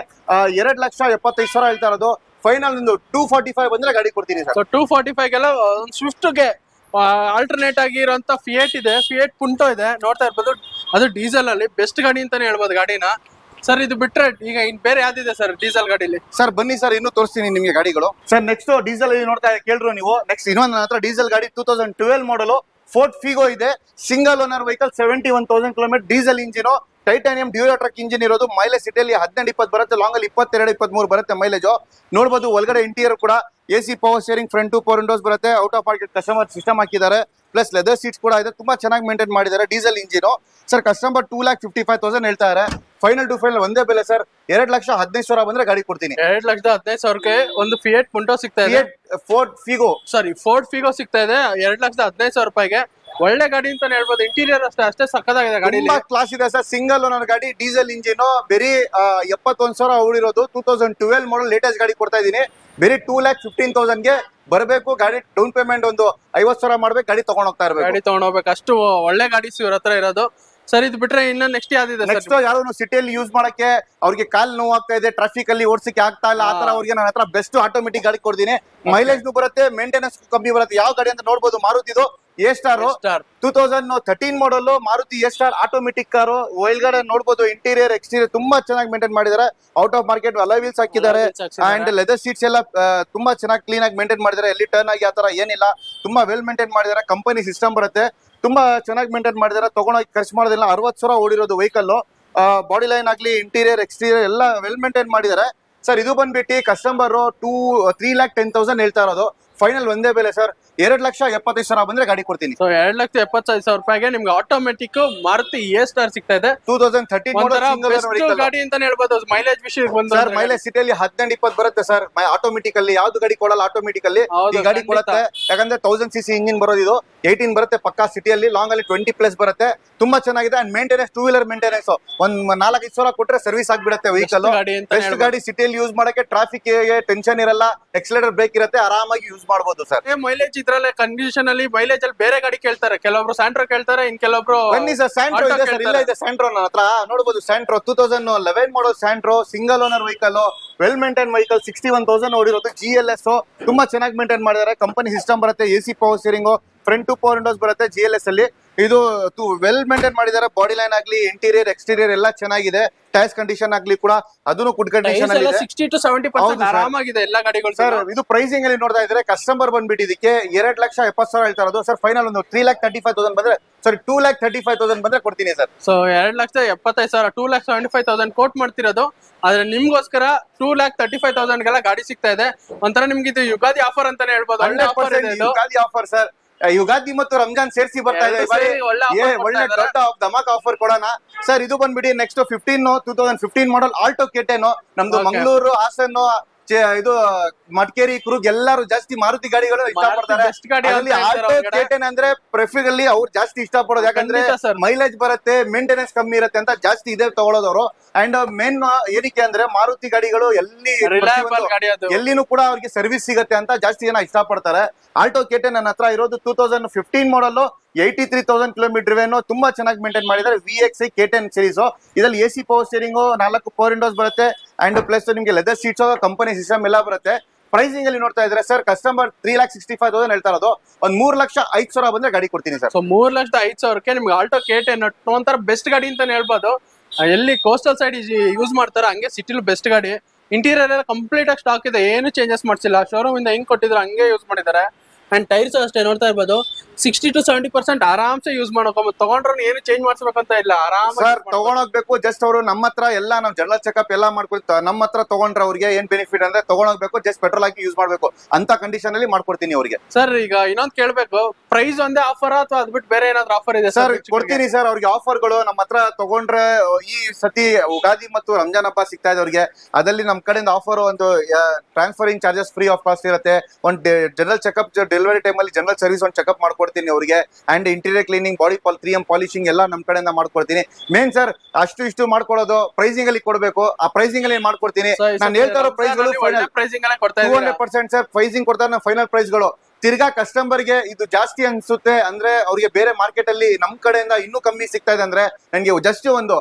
2,75,000 ಹೇಳ್ತಾ ಇರೋದು. ಫೈನಲ್ ಒಂದು 245 ಬಂದ್ರೆ ಗಾಡಿ ಕೊಡ್ತೀನಿ ಸರ್. 245ಗೆಲ್ಲ ಒಂದು ಸ್ವಿಫ್ಟ್ಗೆ ಆಲ್ಟರ್ನೇಟ್ ಆಗಿರುವಂತ ಫಿಯೇಟ್ ಇದೆ, ಫಿಯೇಟ್ ಪುಂಟೋ ಇದೆ, ನೋಡ್ತಾ ಇರ್ಬೋದು. ಅದು ಡೀಸೆಲ್ ಅಲ್ಲಿ ಬೆಸ್ಟ್ ಗಾಡಿ ಅಂತಾನೆ ಹೇಳ್ಬೋದು ಗಾಡಿನ. ಸರ್ ಇದು ಬಿಟ್ರೆ ಈಗ ಇನ್ ಬೇರೆ ಯಾವ್ದಿದೆ ಸರ್ ಡೀಸೆಲ್ ಗಾಡಿಲಿ? ಸರ್ ಬನ್ನಿ ಸರ್, ಇನ್ನೂ ತೋರಿಸ್ತೀನಿ ನಿಮ್ಗೆ ಗಾಡಿಗಳು. ಸರ್ ನೆಕ್ಸ್ಟ್ ಡೀಸೆಲ್ ನೋಡ್ತಾ ಕೇಳ್ರು ನೀವು. ನೆಕ್ಸ್ಟ್ ಇನ್ನೊಂದು ನನ್ನ ಹತ್ರ ಡೀಸೆಲ್ ಗಾಡಿ 2012 ಮಾಡಲ್ ಫೋರ್ಟ್ ಫಿಗೋ ಇದೆ. Single owner vehicle, 71,000 kilometre, diesel engine, titanium Duratorq engine ಇರೋದು. ಮೈಲೇಜ್ ಸಿಟಿಯಲ್ಲಿ 18-20 ಬರುತ್ತೆ, ಲಾಂಗ್ ಅಲ್ಲಿ 22-23 ಬರುತ್ತೆ ಮೈಲೇಜ್. ನೋಡಬಹುದು ಒಳಗಡೆ ಇಂಟೀರಿಯರ್ ಕೂಡ AC power steering, front two power windows ಬರುತ್ತೆ. Out of market customer system ಹಾಕಿದ್ದಾರೆ, ಪ್ಲಸ್ ಲೆದರ್ ಸೀಟ್ಸ್ ಕೂಡ ಇದೆ. ತುಂಬಾ ಚೆನ್ನಾಗಿ ಮೇಂಟೈನ್ ಮಾಡಿದ್ದಾರೆ. Diesel engine sir. ಕಸ್ಟಮರ್ 2,55,000 ಹೇಳ್ತಾ ಇದ್ದಾರೆ. ಫೈನಲ್ ಟು ಫೈನಲ್ ಒಂದೇ ಬೆಲೆ ಸರ್, 2,15,000 ಬಂದ್ರೆ ಗಾಡಿ ಕೊಡ್ತೀನಿ. 2,15,000ಗೆ ಒಂದು ಫಿಯೇಟ್ ಪುಂಟೋ ಸಿಗ್ತಾ ಇದೆ. ಫೋರ್ಟ್ ಫಿಗೋ, ಸಾರಿ ಫೋರ್ಟ್ ಫಿಗೋ ಸಿಗ್ತಾ ಇದೆ 2,15,000 ಒಳ್ಳೆ ಗಾಡಿ ಅಂತಾನೆ ಹೇಳ್ಬೋದು. ಇಂಟೀರಿಯರ್ ಅಷ್ಟೇ ಸಕ್ಕದಾಗಿದೆ ಗಾಡಿ, ತುಂಬಾ ಕ್ಲಾಸ್ ಇದೆ ಸರ್. ಸಿಂಗಲ್ ಓನರ್ ಗಾಡಿ, ಡೀಸೆಲ್ ಇಂಜಿನ್, ಬೇರೆ 71,000 ಓಡಿರೋದು. 2012 ಮಾಡಲ್ ಲೇಟೆಸ್ಟ್ ಗಾಡಿ ಕೊಡ್ತಾ ಇದೀನಿ. ಬೇರೆ 2,15,000ಗೆ ಬರಬೇಕು. ಗಾಡಿ ಡೌನ್ ಪೇಮೆಂಟ್ ಒಂದು 50,000 ಮಾಡ್ಬೇಕು, ಗಾಡಿ ತಗೊಂಡ್ ಹೋಗ್ತಾ ಇರ್ಬೇಕು. ಗಾಡಿ ತಗೊಂಡ್ ಹೋಗ್ಬೇಕು, ಅಷ್ಟು ಒಳ್ಳೆ ಗಾಡಿ ಇವ್ರ ಹತ್ರ ಇರೋದು. ಸರ್ ಇದು ಬಿಟ್ರೆ ಇನ್ನ ನೆಕ್ಸ್ಟ್ ಯಾವ್ದಿದೆ? ನೆಕ್ಸ್ಟ್ ಯಾರು ಸಿಟಿಯಲ್ಲಿ ಯೂಸ್ ಮಾಡಕ್ಕೆ ಅವ್ರಿಗೆ ಕಾಲ್ ನೋವು ಆಗ್ತಾ ಇದೆ, ಟ್ರಾಫಿಕ್ ಅಲ್ಲಿ ಓಡಿಸಕ್ಕೆ ಆಗ್ತಾ ಇಲ್ಲ, ಆತರ ಅವ್ರಿಗೆ ನನ್ನ ಹತ್ರ ಬೆಸ್ಟ್ ಆಟೋಮೆಟಿಕ್ ಗಾಡಿ ಕೊಡ್ತೀನಿ. ಮೈಲೇಜ್ ಬರುತ್ತೆ, ಮೇಂಟೆನೆನ್ಸ್ ಕಮ್ಮಿ ಬರುತ್ತೆ. ಯಾವ ಗಾಡಿ ಅಂತ ನೋಡ್ಬೋದು, ಮಾರುತಿದು A star 2013 model Maruti A star automatic car. ಒಳಗಡೆ ನೋಡ್ಬೋದು ಇಂಟೀರಿಯರ್ ಎಕ್ಸ್ಟೀರಿಯರ್ ತುಂಬಾ ಚೆನ್ನಾಗಿ ಮೇಂಟೈನ್ ಮಾಡಿದ್ದಾರೆ. Out of market alloy wheels ಹಾಕಿದ್ದಾರೆ. ಅಂಡ್ ಲೆದರ್ ಸೀಟ್ಸ್ ಎಲ್ಲ ತುಂಬಾ ಚೆನ್ನಾಗಿ ಕ್ಲೀನ್ ಆಗಿ ಮೇಂಟೈನ್ ಮಾಡಿದ್ದಾರೆ. ಎಲ್ಲಿ ಟರ್ನ್ ಆಗಿ ಆತರ ಏನಿಲ್ಲ, ತುಂಬಾ ವೆಲ್ ಮೇಂಟೈನ್ ಮಾಡಿದ್ದಾರೆ. ಕಂಪನಿ ಸಿಸ್ಟಮ್ ಬರುತ್ತೆ, ತುಂಬಾ ಚೆನ್ನಾಗಿ ಮೇಂಟೈನ್ ಮಾಡಿದ್ದಾರೆ. ತಗೊಂಡೋಗಿ ಖರ್ಚು ಮಾಡೋದಿಲ್ಲ. 60,000 ಓಡಿರೋದು ವೆಹಿಕಲ್. ಬಾಡಿ ಲೈನ್ ಆಗ್ಲಿ, ಇಂಟೀರಿಯರ್ ಎಕ್ಸ್ಟೀರಿಯರ್ ಎಲ್ಲ ವೆಲ್ ಮೇಂಟೈನ್ ಮಾಡಿದ್ದಾರೆ ಸರ್. ಇದು ಬಂದ್ಬಿಟ್ಟು ಕಸ್ಟಮರ್ 3,10,000 ಹೇಳ್ತಾ ಇರೋದು. ಫೈನಲ್ ಒಂದೇ ಬೆಲೆ ಸರ್, 2,75,000 ಬಂದ್ರೆ ಗಾಡಿ ಕೊಡ್ತೀನಿ. 2,75,000 ನಿಮ್ಗೆ ಆಟೋಮೆಟಿಕ್ ಮಾರುತಿ ಎ ಸ್ಟಾರ್ ಸಿಗ್ತಾ ಇದೆ. 2013 ಗಾಡಿ ಅಂತಾನೆ ಹೇಳ್ಬೋದು. ಮೈಲೇಜ್ ವಿಷಯ ಸರ್, ಮೈಲೇಜ್ ಸಿಟಿಯಲ್ಲಿ 18-20 ಬರುತ್ತೆ ಸರ್. ಆಟೋಮೆಟಿಕ್ ಅಲ್ಲಿ ಯಾವ್ದು ಗಾಡಿ ಕೊಡಲ್ಲ, ಆಟೋಮೆಟಿಕ್ ಅಲ್ಲಿ ಈ ಗಾಡಿ ಕೊಡುತ್ತೆ. ಯಾಕಂದ್ರೆ 1000cc ಇಂಜಿನ್ ಬರೋದು, ಇದು 18 ಬರುತ್ತೆ ಪಕ್ಕಾ. ಸಿಟಿಯಲ್ಲಿ ಲಾಂಗ್ ಅಲ್ಲಿ 20+ ಬರುತ್ತೆ. ತುಂಬಾ ಚೆನ್ನಾಗಿದೆ. ಅಂಡ್ ಮೇಂಟೆನೆನ್ಸ್, 2 ವೀಲರ್ ಮೇಂಟೆನೆನ್ಸ್ ಒಂದ್ 4-5,000 ಕೊಟ್ರೆ ಸರ್ವಿಸ್ ಆಗ್ಬಿಡುತ್ತೆ ವೆಹಿಕಲ್. ಬೆಸ್ಟ್ ಗಾಡಿ ಸಿಟಿಯಲ್ಲಿ ಯೂಸ್ ಮಾಡಕ್ಕೆ. ಟ್ರಾಫಿಕ್ ಟೆನ್ಷನ್ ಇರಲ್ಲ, ಎಕ್ಸಲೇಟರ್ ಬ್ರೇಕ್ ಇರುತ್ತೆ, ಆರಾಮಾಗಿ ಯೂಸ್ ಮಾಡಬಹುದು ಸರ್. ಮೈಲೇಜ್ ಇದ್ರಲ್ಲೇ ಕಂಡೀಷನ್ ಅಲ್ಲಿ ಮೈಲೇಜ್ ಅಲ್ಲಿ ಬೇರೆ ಗಾಡಿ ಕೇಳ್ತಾರೆ, ಕೆಲವೊಬ್ರು ಸ್ಯಾಂಟ್ರೋ ಕೇಳ್ತಾರೆ, ಇನ್ ಕೆಲವೊಬ್ರು ಬನ್ನಿ ಸರ್ ಸ್ಯಾಂಟ್ರೋ ಇದೆ ಸರ್, ಇಲ್ಲ ಇದೆ ಸ್ಯಾಂಟ್ರೋ ನನ್ನ ಹತ್ರ ನೋಡಬಹುದು. Santro 2011 model Santro, single owner vehicle, well maintain vehicle, 61,000 ಓಡಿರೋದು, GLS ತುಂಬಾ ಚೆನ್ನಾಗಿ ಮೇಂಟೈನ್ ಮಾಡಿದ್ದಾರೆ. ಕಂಪನಿ ಸಿಸ್ಟಮ್ ಬರುತ್ತೆ, AC power steering, front two power windows ಬರುತ್ತೆ GLS ಅಲ್ಲಿ. ಇದು ವೆಲ್ ಮೇಂಟೈನ್ ಮಾಡಿದ್ದಾರೆ. ಬಾಡಿ ಲೈನ್ ಆಗ್ಲಿ, ಇಂಟೀರಿಯರ್ ಎಕ್ಸ್ಟೀರಿಯರ್ ಎಲ್ಲ ಚೆನ್ನಾಗಿದೆ. ಟೈರ್ಸ್ ಕಂಡೀಷನ್ ಆಗ್ಲಿ ಕೂಡ ಅದನ್ನು ಗುಡ್ ಕಂಡೀಷನ್ ಅಲ್ಲಿ 60 to 70% ಆರಾಮಾಗಿದೆ ಎಲ್ಲ ಗಾಡಿಗಳು ಸರ್. ಇದು ಪ್ರೈಸಿಂಗ್ ಅಲ್ಲಿ ನೋಡ್ತಾ ಇದ್ರೆ ಕಸ್ಟಮರ್ ಬಂದ್ಬಿಟ್ಟು ಇದಕ್ಕೆ 2,70,000 ಹೇಳ್ತಾ ಇರೋದು ಸರ್. ಫೈನಲ್ ಒಂದು 3,35,000 ಬಂದ್ರೆ, ಸಾರಿ 2,35,000 ಬಂದ್ರೆ ಕೊಡ್ತೀನಿ ಸರ್. ಸೊ 2,75,000, 2,75,000 ಕೋಟ್ ಮಾಡ್ತಿರೋದು. ಆದ್ರೆ ನಿಮ್ಗೋಸ್ಕರ 2,35,000 ಗೆಲ್ಲ ಗಾಡಿ ಸಿಗ್ತಾ ಇದೆ. ಒಂಥರ ನಿಮ್ಗೆ ಇದು ಯುಗಾದಿ ಆಫರ್ ಅಂತಾನೆ ಹೇಳ್ಬೋದು. ಒಳ್ಳೆ ಆಫರ್ ಇದೆ ಇದು. Ugadi offer sir. ಯುಗಾದಿ ಮತ್ತು ರಂಜಾನ್ ಸೇರಿಸಿ ಬರ್ತಾ ಇದೆ. ಒಳ್ಳೆ ದೊಡ್ಡ ಧಮಾಕ್ ಆಫರ್ ಕೊಡೋಣ ಸರ್. ಇದು ಬಂದ್ಬಿಡಿ ನೆಕ್ಸ್ಟ್ 2015 ಮಾಡಲ್ ಆಲ್ಟೋ K10. ನಮ್ದು ಮಂಗಳೂರು, ಹಾಸನ್, ಇದು ಮಡಿಕೇರಿ, ಕುರುಗ್ ಎಲ್ಲರೂ ಜಾಸ್ತಿ ಮಾರುತಿ ಗಾಡಿಗಳು ಇಷ್ಟಪಡ್ತಾರೆ. ಆಲ್ಟೋ K10 ಅಂದ್ರೆ ಪ್ರೆಫಿಗಲ್ಲಿ ಅವ್ರು ಜಾಸ್ತಿ ಇಷ್ಟಪಡೋದು, ಯಾಕಂದ್ರೆ ಮೈಲೇಜ್ ಬರುತ್ತೆ, ಮೇಂಟೆನೆನ್ಸ್ ಕಮ್ಮಿ ಇರುತ್ತೆ ಅಂತ ಜಾಸ್ತಿ ಇದೆ ತಗೊಳ್ಳೋದವ್ರು. ಅಂಡ್ ಮೇನ್ ಏನಕ್ಕೆ ಅಂದ್ರೆ ಮಾರುತಿ ಗಾಡಿಗಳು ಎಲ್ಲಿನೂ ಕೂಡ ಅವ್ರಿಗೆ ಸರ್ವಿಸ್ ಸಿಗುತ್ತೆ ಅಂತ ಜಾಸ್ತಿ ಜನ ಇಷ್ಟಪಡ್ತಾರೆ. ಆಲ್ಟೋ K10 ನನ್ನ ಹತ್ರ ಇರೋದು 2015 ಮಾಡಲ್, 83,000 ಕಿಲೋಮೀಟರ್ ಡ್ರಿವೆನ್, ತುಂಬಾ ಚೆನ್ನಾಗಿ ಮೇಂಟೈನ್ ಮಾಡಿದ್ದಾರೆ. VXi K10 series. ಇದ್ರಲ್ಲಿ AC power steering, 4 power windows ಬರುತ್ತೆ. ಅಂಡ್ ಪ್ಲಸ್ ನಿಮ್ಗೆ ಲೆದರ್ ಸೀಟ್ಸ್, ಕಂಪನಿ ಸಿಸ್ಟಮ್ ಎಲ್ಲ ಬರುತ್ತೆ. ಪ್ರೈಸಿಂಗ್ ಅಲ್ಲಿ ನೋಡ್ತಾ ಇದ್ರೆ ಸರ್, ಕಸ್ಟಮರ್ 3,65,000 ಹೇಳ್ತಾ ಇರೋದು. ಒಂದ್ 3,05,000 ಬಂದ್ರೆ ಗಾಡಿ ಕೊಡ್ತೀನಿ ಸರ್. ಸೊ 3,05,000ಕ್ಕೆ ನಿಮ್ಗೆ ಆಲ್ಟೋ K10 ಒಂಥರ ಬೆಸ್ಟ್ ಗಾಡಿ ಅಂತಾನೆ ಹೇಳ್ಬೋದು. ಎಲ್ಲಿ ಕೋಸ್ಟಲ್ ಸೈಡ್ ಯೂಸ್ ಮಾಡ್ತಾರ ಹಂಗೆ ಸಿಟಿಲಿ ಬೆಸ್ಟ್ ಗಾಡಿ. ಇಂಟೀರಿಯರ್ ಎಲ್ಲ ಕಂಪ್ಲೀಟ್ ಆಗಿ ಸ್ಟಾಕ್ ಇದೆ, ಏನು ಚೇಂಜಸ್ ಮಾಡ್ಸಿಲ್ಲ. ಶೋರೂಮ್ ಇಂದ ಹೆಂಗ್ ಕೊಟ್ಟಿದ್ರು ಹಂಗೆ ಯೂಸ್ ಮಾಡಿದ್ದಾರೆ. ಅಂಡ್ ಟೈರ್ಸ್ ಅಷ್ಟೇ ನೋಡ್ತಾ ಇರ್ಬೋದು, 60 to 70% ಆರಾಮ್ಸೆ ಯೂಸ್ ಮಾಡ್ಕೋಬಹುದು. ತಗೊಂಡ್ರು ಏನು ಚೇಂಜ್ ಮಾಡ್ಸ್ಬೇಕಂತ ಇಲ್ಲ, ಆರಾಮ ಸರ್ ತಗೊಂಡೋಗ್ಬೇಕು. ಜಸ್ಟ್ ಅವರು ನಮ್ಮ ಹತ್ರ ಎಲ್ಲ ನಾವು ಜನರಲ್ ಚೆಕಪ್ ಎಲ್ಲ ಮಾಡ್ಕೊಡ್ತಾರೆ. ನಮ್ಮ ಹತ್ರ ತಗೊಂಡ್ರೆ ಅವ್ರಿಗೆ ಏನ್ ಬೆನಿಫಿಟ್ ಅಂದ್ರೆ ತಗೊಂಡೋಗ್ಬೇಕು, ಜಸ್ಟ್ ಪೆಟ್ರೋಲ್ ಹಾಕಿ ಯೂಸ್ ಮಾಡ್ಬೇಕು ಅಂತ ಕಂಡೀಷನ್ ಅಲ್ಲಿ ಮಾಡ್ಕೊಡ್ತೀನಿ ಅವ್ರಿಗೆ. ಸರ್ ಈಗ ಇನ್ನೊಂದು ಕೇಳ್ಬೇಕು, ಪ್ರೈಸ್ ಒಂದೇ ಆಫರ್ ಅಥವಾ ಅದ್ಬಿಟ್ಟು ಬೇರೆ ಏನಾದ್ರು ಆಫರ್ ಇದೆ ಸರ್? ಕೊಡ್ತೀನಿ ಸರ್ ಅವ್ರಿಗೆ ಆಫರ್ಗಳು. ನಮ್ಮ ಹತ್ರ ತಗೊಂಡ್ರೆ ಈ ಸತಿ ಉಗಾದಿ ಮತ್ತು ರಂಜಾನ್ ಹಬ್ಬ ಸಿಗ್ತಾ ಇದೆ ಅವ್ರಿಗೆ. ಅದಲ್ಲಿ ನಮ್ಮ ಕಡೆಯಿಂದ ಆಫರ್ ಒಂದು transferring charges free of cost ಇರುತ್ತೆ. ಒಂದು ಜನರಲ್ ಚೆಕಪ್, ಡೆಲಿವರಿ ಟೈಮ್ ಅಲ್ಲಿ ಜನರಲ್ ಸರ್ವಿಸ್ ಒಂದು ಚೆಕಪ್ ಮಾಡ್ಕೊಡ್ತೀನಿ ಅವ್ರಿಗೆ. And interior cleaning, body 3M polishing ಎಲ್ಲ ನಮ್ಮ ಕಡೆಯಿಂದ ಮಾಡ್ಕೊಡ್ತೀನಿ. ಮೇನ್ ಸರ್ ಅಷ್ಟು ಇಷ್ಟು ಮಾಡ್ಕೊಡೋದು ಪ್ರೈಸಿಂಗ್ ಅಲ್ಲಿ ಕೊಡ್ಬೇಕು. ಆ ಪ್ರೈಸಿಂಗ್ ಅಲ್ಲಿ ಮಾಡ್ಕೊಡ್ತೀನಿ. ನಾನು ಹೇಳ್ತಾ ಇರೋ ಪ್ರೈಸ್ ಗಳು 200% ಸರ್ ಪ್ರೈಸಿಂಗ್ ಕೊಡ್ತಾರೆ. ಫೈನಲ್ ಪ್ರೈಸ್ ಗಳು ತಿರ್ಗಾ ಕಸ್ಟಮರ್ ಗೆ ಇದು ಜಾಸ್ತಿ ಅನ್ಸುತ್ತೆ ಅಂದ್ರೆ ಅವ್ರಿಗೆ ಬೇರೆ ಮಾರ್ಕೆಟ್ ಅಲ್ಲಿ ನಮ್ ಕಡೆಯಿಂದ ಇನ್ನೂ ಕಮ್ಮಿ ಸಿಗ್ತಾ ಇದೆ ಅಂದ್ರೆ ನಂಗೆ ಜಸ್ಟ್ ಒಂದು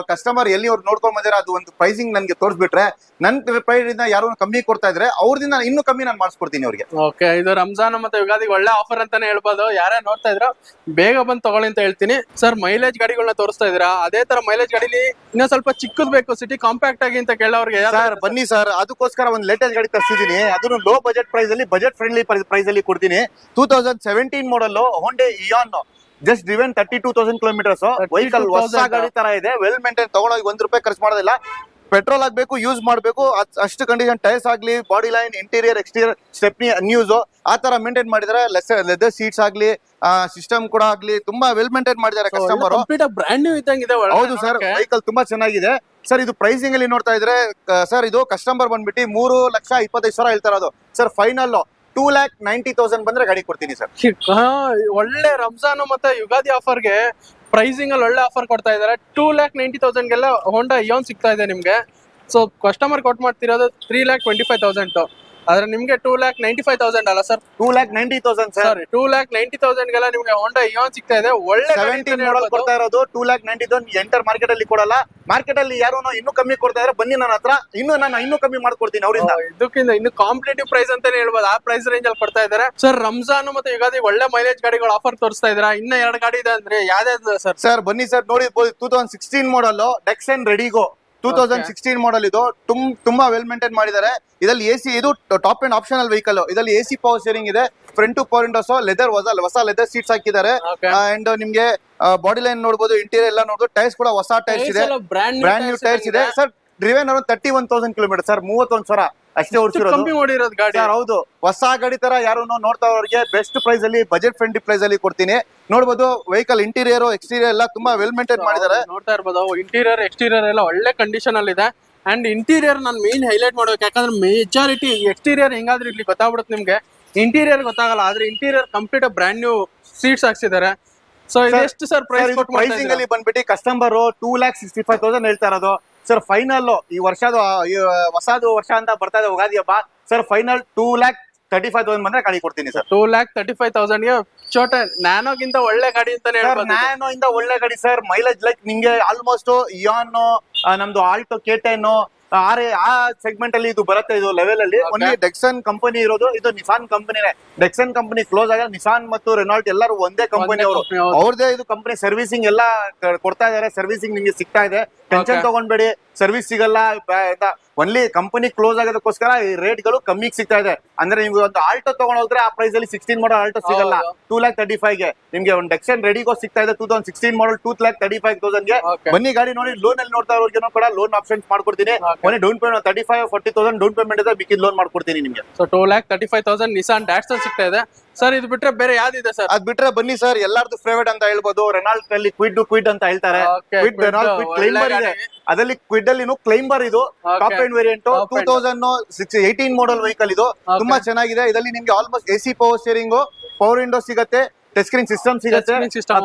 ಕಸ್ಟಮರ್ ಎಲ್ಲಿ ಅವ್ರು ನೋಡ್ಕೊಂಡ್ ಬಂದಿರ ಅದು ಒಂದು ಪ್ರೈಸಿಂಗ್ ನನ್ಗೆ ತೋರಿಸ್ಬಿಟ್ರೆ, ನನ್ ಪ್ರೈಸ್ ಇಂದ ಯಾರು ಕಮ್ಮಿ ಕೊಡ್ತಾ ಇದ್ರೆ ಅವ್ರದಿಂದ ಇನ್ನೂ ಕಮ್ಮಿ ನಾನು ಮಾಡಿಸ್ಕೊಡ್ತೀನಿ ಅವ್ರಿಗೆ. ಓಕೆ, ಇದು ರಂಜಾನ್ ಮತ್ತೆ ಯುಗಾದಿಗೆ ಒಳ್ಳೆ ಆಫರ್ ಅಂತಾನೆ ಹೇಳ್ಬೋದು. ಯಾರೇ ನೋಡ್ತಾ ಇದ್ರ ಬೇಗ ಬಂದು ತಗೊಳ್ಳಿ ಅಂತ ಹೇಳ್ತೀನಿ. ಸರ್ ಮೈಲೇಜ್ ಗಾಡಿಗಳನ್ನ ತೋರಿಸ್ತಾ ಇದೀರಾ, ಅದೇ ತರ ಮೈಲೇಜ್ ಗಾಡಿಲಿ ಇನ್ನೂ ಸ್ವಲ್ಪ ಚಿಕ್ಕದ್ ಬೇಕು, ಸಿಟಿ ಕಾಂಪ್ಯಾಕ್ಟ್ ಆಗಿ ಅಂತ ಕೇಳೋರಿಗೆ ಸರ್ ಬನ್ನಿ ಸರ್, ಅದಕ್ಕೋಸ್ಕರ ಒಂದು ಲೇಟೆಸ್ಟ್ ಗಾಡಿ ತರಿಸಿದೀನಿ. ಅದನ್ನು ಲೋ ಬಜೆಟ್ ಪ್ರೈಸ್ ಅಲ್ಲಿ, ಬಜೆಟ್ ಫ್ರೆಂಡ್ಲಿ ಪ್ರೈಸ್ ಅಲ್ಲಿ ಕೊಡ್ತೀನಿ. 2017 model Honda Eon, just driven 32,000 kilometres. Vehicle ಹೊಸ ಗಾಡಿ ತರ ಇದೆ, ವೆಲ್ ಮೇಂಟೈನ್. ತಗೊಂಡೋಗಿ ₹1 ಖರ್ಚು ಮಾಡೋದಿಲ್ಲ. ಪೆಟ್ರೋಲ್ ಆಗ್ಬೇಕು, ಯೂಸ್ ಮಾಡ್ಬೇಕು, ಅಷ್ಟು ಕಂಡೀಷನ್. ಟೈರ್ಸ್ ಆಗ್ಲಿ, body line, interior exterior, stepney news ಆ ತರ ಮೇಂಟೈನ್ ಮಾಡಿದ್ರೆ. ಲೆದರ್ ಸೀಟ್ಸ್ ಆಗ್ಲಿ, ಸಿಸ್ಟಮ್ ಕೂಡ ಆಗ್ಲಿ ತುಂಬಾ ವೆಲ್ ಮೇಂಟೈನ್ ಮಾಡಿದ್ದಾರೆ ಕಸ್ಟಮರ್. ಬ್ರ್ಯಾಂಡ್ ನ್ಯೂ ಇದ್ದಂಗಿದೆ. ಹೌದು ಸರ್, ವೆಹಿಕಲ್ ತುಂಬಾ ಚೆನ್ನಾಗಿದೆ ಸರ್. ಇದು ಪ್ರೈಸಿಂಗ್ ಅಲ್ಲಿ ನೋಡ್ತಾ ಇದ್ರೆ ಸರ್, ಇದು ಕಸ್ಟಮರ್ ಬಂದ್ಬಿಟ್ಟು 3,25,000 ಹೇಳ್ತಾ ಇರೋದು ಸರ್. ಫೈನಲ್ 2,90,000 ಬಂದ್ರೆ ಗಾಡಿ ಕೊಡ್ತೀನಿ ಸರ್. ಒಳ್ಳೆ ರಂಜಾನ್ ಮತ್ತೆ ಯುಗಾದಿ ಆಫರ್ಗೆ ಪ್ರೈಸಿಂಗ್ ಅಲ್ಲಿ ಒಳ್ಳೆ ಆಫರ್ ಕೊಡ್ತಾ ಇದಾರೆ. 2,90,000ಗೆಲ್ಲ ಹೋಂಡಾ ಇಯಾನ್ ಸಿಗ್ತಾ ಇದೆ ನಿಮ್ಗೆ. ಸೊ ಕಸ್ಟಮರ್ ಕೊಟ್ ಮಾಡ್ತಿರೋದು 3,25,000. ಆದ್ರೆ ನಿಮ್ಗೆ 2,95,000 ಅಲ್ಲ ಸರ್? 2,90,000 ಸರ್. 2,90,000ಗೆಲ್ಲ ನಿಮ್ಗೆ ಹೋಂಡಾ ಇಯಾನ್ ಸಿಗ್ತಾ ಇದೆ. ಒಳ್ಳೆ 17 ಮಾಡಲ್ ಕೊಡ್ತಾ ಇರೋದು 2,90,000 ಎಂಟರ್ ಮಾರ್ಕೆಟ್ ಅಲ್ಲಿ ಕೊಡಲ್ಲ. ಮಾರ್ಕೆಟ್ ಅಲ್ಲಿ ಯಾರು ಇನ್ನೂ ಕಮ್ಮಿ ಕೊಡ್ತಾ ಇದಾರೆ, ಬನ್ನಿ ನನ್ನ ಹತ್ರ, ನಾನು ಇನ್ನೂ ಕಮ್ಮಿ ಮಾಡ್ಕೊಡ್ತೀನಿ ಅವರಿಂದ. ಇದಕ್ಕಿಂತ ಇನ್ನು ಕಾಂಪಿಟೇಟಿವ್ ಪ್ರೈಸ್ ಅಂತಾನೆ ಹೇಳ್ಬೋದು. ಆ ಪ್ರೈಸ್ ರೇಂಜ್ ಅಲ್ಲಿ ಕೊಡ್ತಾ ಇದಾರೆ ಸರ್. ರಂಜಾನ್ ಮತ್ತೆ ಯುಗಾದಿ ಒಳ್ಳೆ ಮೈಲೇಜ್ ಗಾಡಿಗಳು ಆಫರ್ ತೋರಿಸ್ತಾ ಇದಾರೆ. ಇನ್ನ 2 ಗಾಡಿ ಇದೆ ಅಂದ್ರೆ ಯಾವ್ದಾದ್ರು ಸರ್? ಸರ್ ಬನ್ನಿ ಸರ್, ನೋಡಿರ್ಬೋದು 2016 ಮಾಡಲ್ ಡೆಕ್ಸನ್ ರೆಡಿಗೋ. 2016 ಮಾಡಲ್ ಇದು. ತುಂಬಾ ವೆಲ್ ಮೇಂಟೈನ್ ಮಾಡಿದ್ದಾರೆ. ಇದರಲ್ಲಿ AC, ಇದು ಟಾಪ್ ಅಂಡ್ ಆಪ್ಷನಲ್ ವೆಹಿಕಲ್. ಇದರಲ್ಲಿ AC ಪವರ್ ಸ್ಟೀರಿಂಗ್ ಇದೆ, front two power windows, leather ಹೊಸ ಲೆದರ್ ಸೀಟ್ಸ್ ಹಾಕಿದ್ದಾರೆ. ಅಂಡ್ ನಿಮ್ಗೆ ಬಾಡಿ ಲೈನ್ ನೋಡಬಹುದು, ಇಂಟೀರಿಯರ್ ಎಲ್ಲ ನೋಡಬಹುದು. ಟೈರ್ಸ್ ಕೂಡ ಹೊಸ ಟೈರ್ಸ್ ಇದೆ, ಬ್ರ್ಯಾಂಡ್ ನ್ಯೂ ಟೈರ್ಸ್ ಇದೆ ಸರ್. ಡ್ರಿವೆನ್ 31,000 ಕಿಲೋಮೀಟರ್ ಸರ್, 31,000 ಅಷ್ಟೇ ಓಡಿಸಿರೋದು ಗಾಡಿ. ಹೌದು, ಹೊಸ ಗಾಡಿ ತರ ಯಾರು ನೋಡ್ತಾ ಅವ್ರಿಗೆ ಬೆಸ್ಟ್ ಪ್ರೈಸ್ ಅಲ್ಲಿ, ಬಜೆಟ್ ಫ್ರೆಂಡ್ಲಿ ಪ್ರೈಸ್ ಅಲ್ಲಿ ಕೊಡ್ತೀನಿ. ನೋಡಬಹುದು ವೆಹಿಕಲ್ ಇಂಟೀರಿಯರ್ ಎಕ್ಸ್ಟೀರಿಯರ್ ಎಲ್ಲ ತುಂಬಾ ವೆಲ್ ಮೇಂಟೈನ್ ಮಾಡಿದ್ದಾರೆ. ನೋಡ್ತಾ ಇರ್ಬೋದು, ಇಂಟೀರಿಯರ್ ಎಕ್ಸ್ಟೀರಿಯರ್ ಎಲ್ಲ ಒಳ್ಳೆ ಕಂಡೀಷನ್ ಅಲ್ಲಿ ಇದೆ. ಅಂಡ್ ಇಂಟೀರಿಯರ್ ನಾನು ಮೇನ್ ಹೈಲೈಟ್ ಮಾಡ್ಬೇಕು, ಯಾಕಂದ್ರೆ ಮೆಜಾರಿಟಿ ಎಕ್ಸ್ಟೀರಿಯರ್ ಹೆಂಗಾದ್ರೂ ಇಲ್ಲಿ ಗೊತ್ತಾಗ್ಬಿಡುತ್ತೆ ನಿಮ್ಗೆ, ಇಂಟೀರಿಯರ್ ಗೊತ್ತಾಗಲ್ಲ. ಆದ್ರೆ interior complete brand new seats ಹಾಕ್ಸಿದ್ದಾರೆ. ಸೊ ಇದೆಷ್ಟು ಸರ್ ಪ್ರೈಸ್? ಪ್ರೈಸಿಂಗ್ ಅಲ್ಲಿ ಬಂದ್ಬಿಟ್ಟು ಕಸ್ಟಮರ್ 2,65,000 ಹೇಳ್ತಾ ಇರೋದು ಸರ್. ಫೈನಲ್ ಈ ವರ್ಷದ ಹೊಸದು ವರ್ಷ ಅಂತ ಬರ್ತಾ ಇದೆ ಉಗಾದಿ ಹಬ್ಬ ಸರ್. ಫೈನಲ್ 2,00,000 2,35,000 ಬಂದ್ರೆ ಗಾಡಿ ಕೊಡ್ತೀನಿ ಸರ್. 2,35,000 ಗೆ ಚೋಟ ನ್ಯಾನೋಗಿಂತ ಒಳ್ಳೆ ಗಾಡಿ ಅಂತಾನೆ ಸರ್ ಹೇಳ್ಬೋದು. ನ್ಯಾನೋ ಇಂದ ಒಳ್ಳೆ ಗಾಡಿ ಸರ್. ಮೈಲೇಜ್ ಲೈಕ್ ನಿಮ್ಗೆ ಆಲ್ಮೋಸ್ಟ್ ಇಯಾನ್, ನಮ್ದು ಆಲ್ಟೋ K10 ಆ ಸೆಗ್ಮೆಂಟ್ ಅಲ್ಲಿ ಇದು ಬರುತ್ತೆ. ಇದು ಲೆವೆಲ್ ಅಲ್ಲಿ ಓನ್ಲಿ ಡೆಕ್ಸನ್ ಕಂಪನಿ ಇರೋದು. ಇದು ನಿಸಾನ್ ಕಂಪನಿನೇ. ಡೆಕ್ಸನ್ ಕಂಪನಿ ಕ್ಲೋಸ್ ಆಗ ನಿಸಾನ್ ಮತ್ತು ರೆನಾಲ್ಟ್ ಎಲ್ಲರೂ ಒಂದೇ ಕಂಪನಿ ಅವರು. ಅವ್ರದೇ ಇದು ಕಂಪನಿ. ಸರ್ವಿಸಿಂಗ್ ಎಲ್ಲ ಕೊಡ್ತಾ ಇದಾರೆ. ಸರ್ವಿಸಿಂಗ್ ನಿಮ್ಗೆ ಸಿಗ್ತಾ ಇದೆ. ಟೆನ್ಷನ್ ತಗೊಂಡ್ಬೇಡಿ, ಸರ್ವಿಸ್ ಸಿಗಲ್ಲ. ಒನ್ಲಿ ಕಂಪನಿ ಕ್ಲೋಸ್ ಆಗೋದಕ್ಕೋಸ್ಕರ ಈ ರೇಟ್ ಗಳು ಕಮ್ಮಿಗೆ ಸಿಗ್ತಾ ಇದೆ. ಅಂದ್ರೆ ನಿಮ್ಗೆ ಒಂದು ಆಲ್ಟೋ ತಗೊಂಡ್ ಹೋದ್ರೆ ಆ ಪ್ರೈಸ್ ಅಲ್ಲಿ 16 ಮಾಡಲ್ ಆಲ್ಟೋ ಸಿಗಲ್ಲ. 2,35,000 ಗೆ ನಿಮ್ಗೆ ಒಂದು ಡೆಕ್ಸನ್ ರೆಡಿಗೋ ಸಿಗ್ತಾ ಇದೆ. 2016 ಮಾಡಲ್ 2,35,000 ಗೆ. ಬನ್ನಿ ಗಾಡಿ ನೋಡಿ. ಲೋನ್ ಅಲ್ಲಿ ನೋಡ್ತಾ ಇರೋರ್ಗೆ ಕೂಡ ಲೋನ್ ಆಪ್ಷನ್ಸ್ ಮಾಡ್ಕೊಡ್ತೀನಿ. ಮೊನ್ನೆ ಡೌನ್ ಪೇಮೆಂಟ್ 35,000-40,000 ಡೌನ್ ಪೇಮೆಂಟ್ ಇದೆ. ಮಿಕ್ಕಿದ ಲೋನ್ ಮಾಡ್ಕೊಡ್ತೀನಿ ನಿಮ್ಗೆ. ಸೊ 2,35,000 ನಿಸಾನ್ ಡ್ಯಾಟ್ಸನ್ ಸಿಗ್ತಾ ಇದೆ ಸರ್. ಇದು ಬಿಟ್ರೆ ಬೇರೆ ಯಾವ್ದಿದೆ ಸರ್? ಅದ್ ಬಿಟ್ರೆ ಬನ್ನಿ ಸರ್, ಎಲ್ಲಾರ್ದು ಫೇವರೇಟ್ ಅಂತ ಹೇಳ್ಬೋದು. ರೆನಾಲ್ಟ್ ಅಲ್ಲಿ ಕ್ವಿಡ್ ಅಂತ ಹೇಳ್ತಾರೆ. ಕ್ವಿಡ್ ರೆನಾಲ್ಟ್ ಕ್ವಿಡ್ ಕ್ಲೈಂಬರ್ ಇದೆ. ಅದರಲ್ಲಿ ಕ್ವಿಡ್ ಅಲ್ಲಿ ಕ್ಲೈಂಬರ್ ಇದು ಟಾಪ್ ಎಂಡ್ ವೇರಿಯಂಟ್ 2018 ಮಾಡಲ್ ವೆಹಿಕಲ್. ಇದು ತುಂಬಾ ಚೆನ್ನಾಗಿದೆ. ಇದರಲ್ಲಿ ನಿಮ್ಗೆ almost AC power steering, power window ಸಿಗುತ್ತೆ, ಟಚ್ ಸ್ಕ್ರೀನ್ ಸಿಸ್ಟಮ್ ಸಿಗುತ್ತೆ.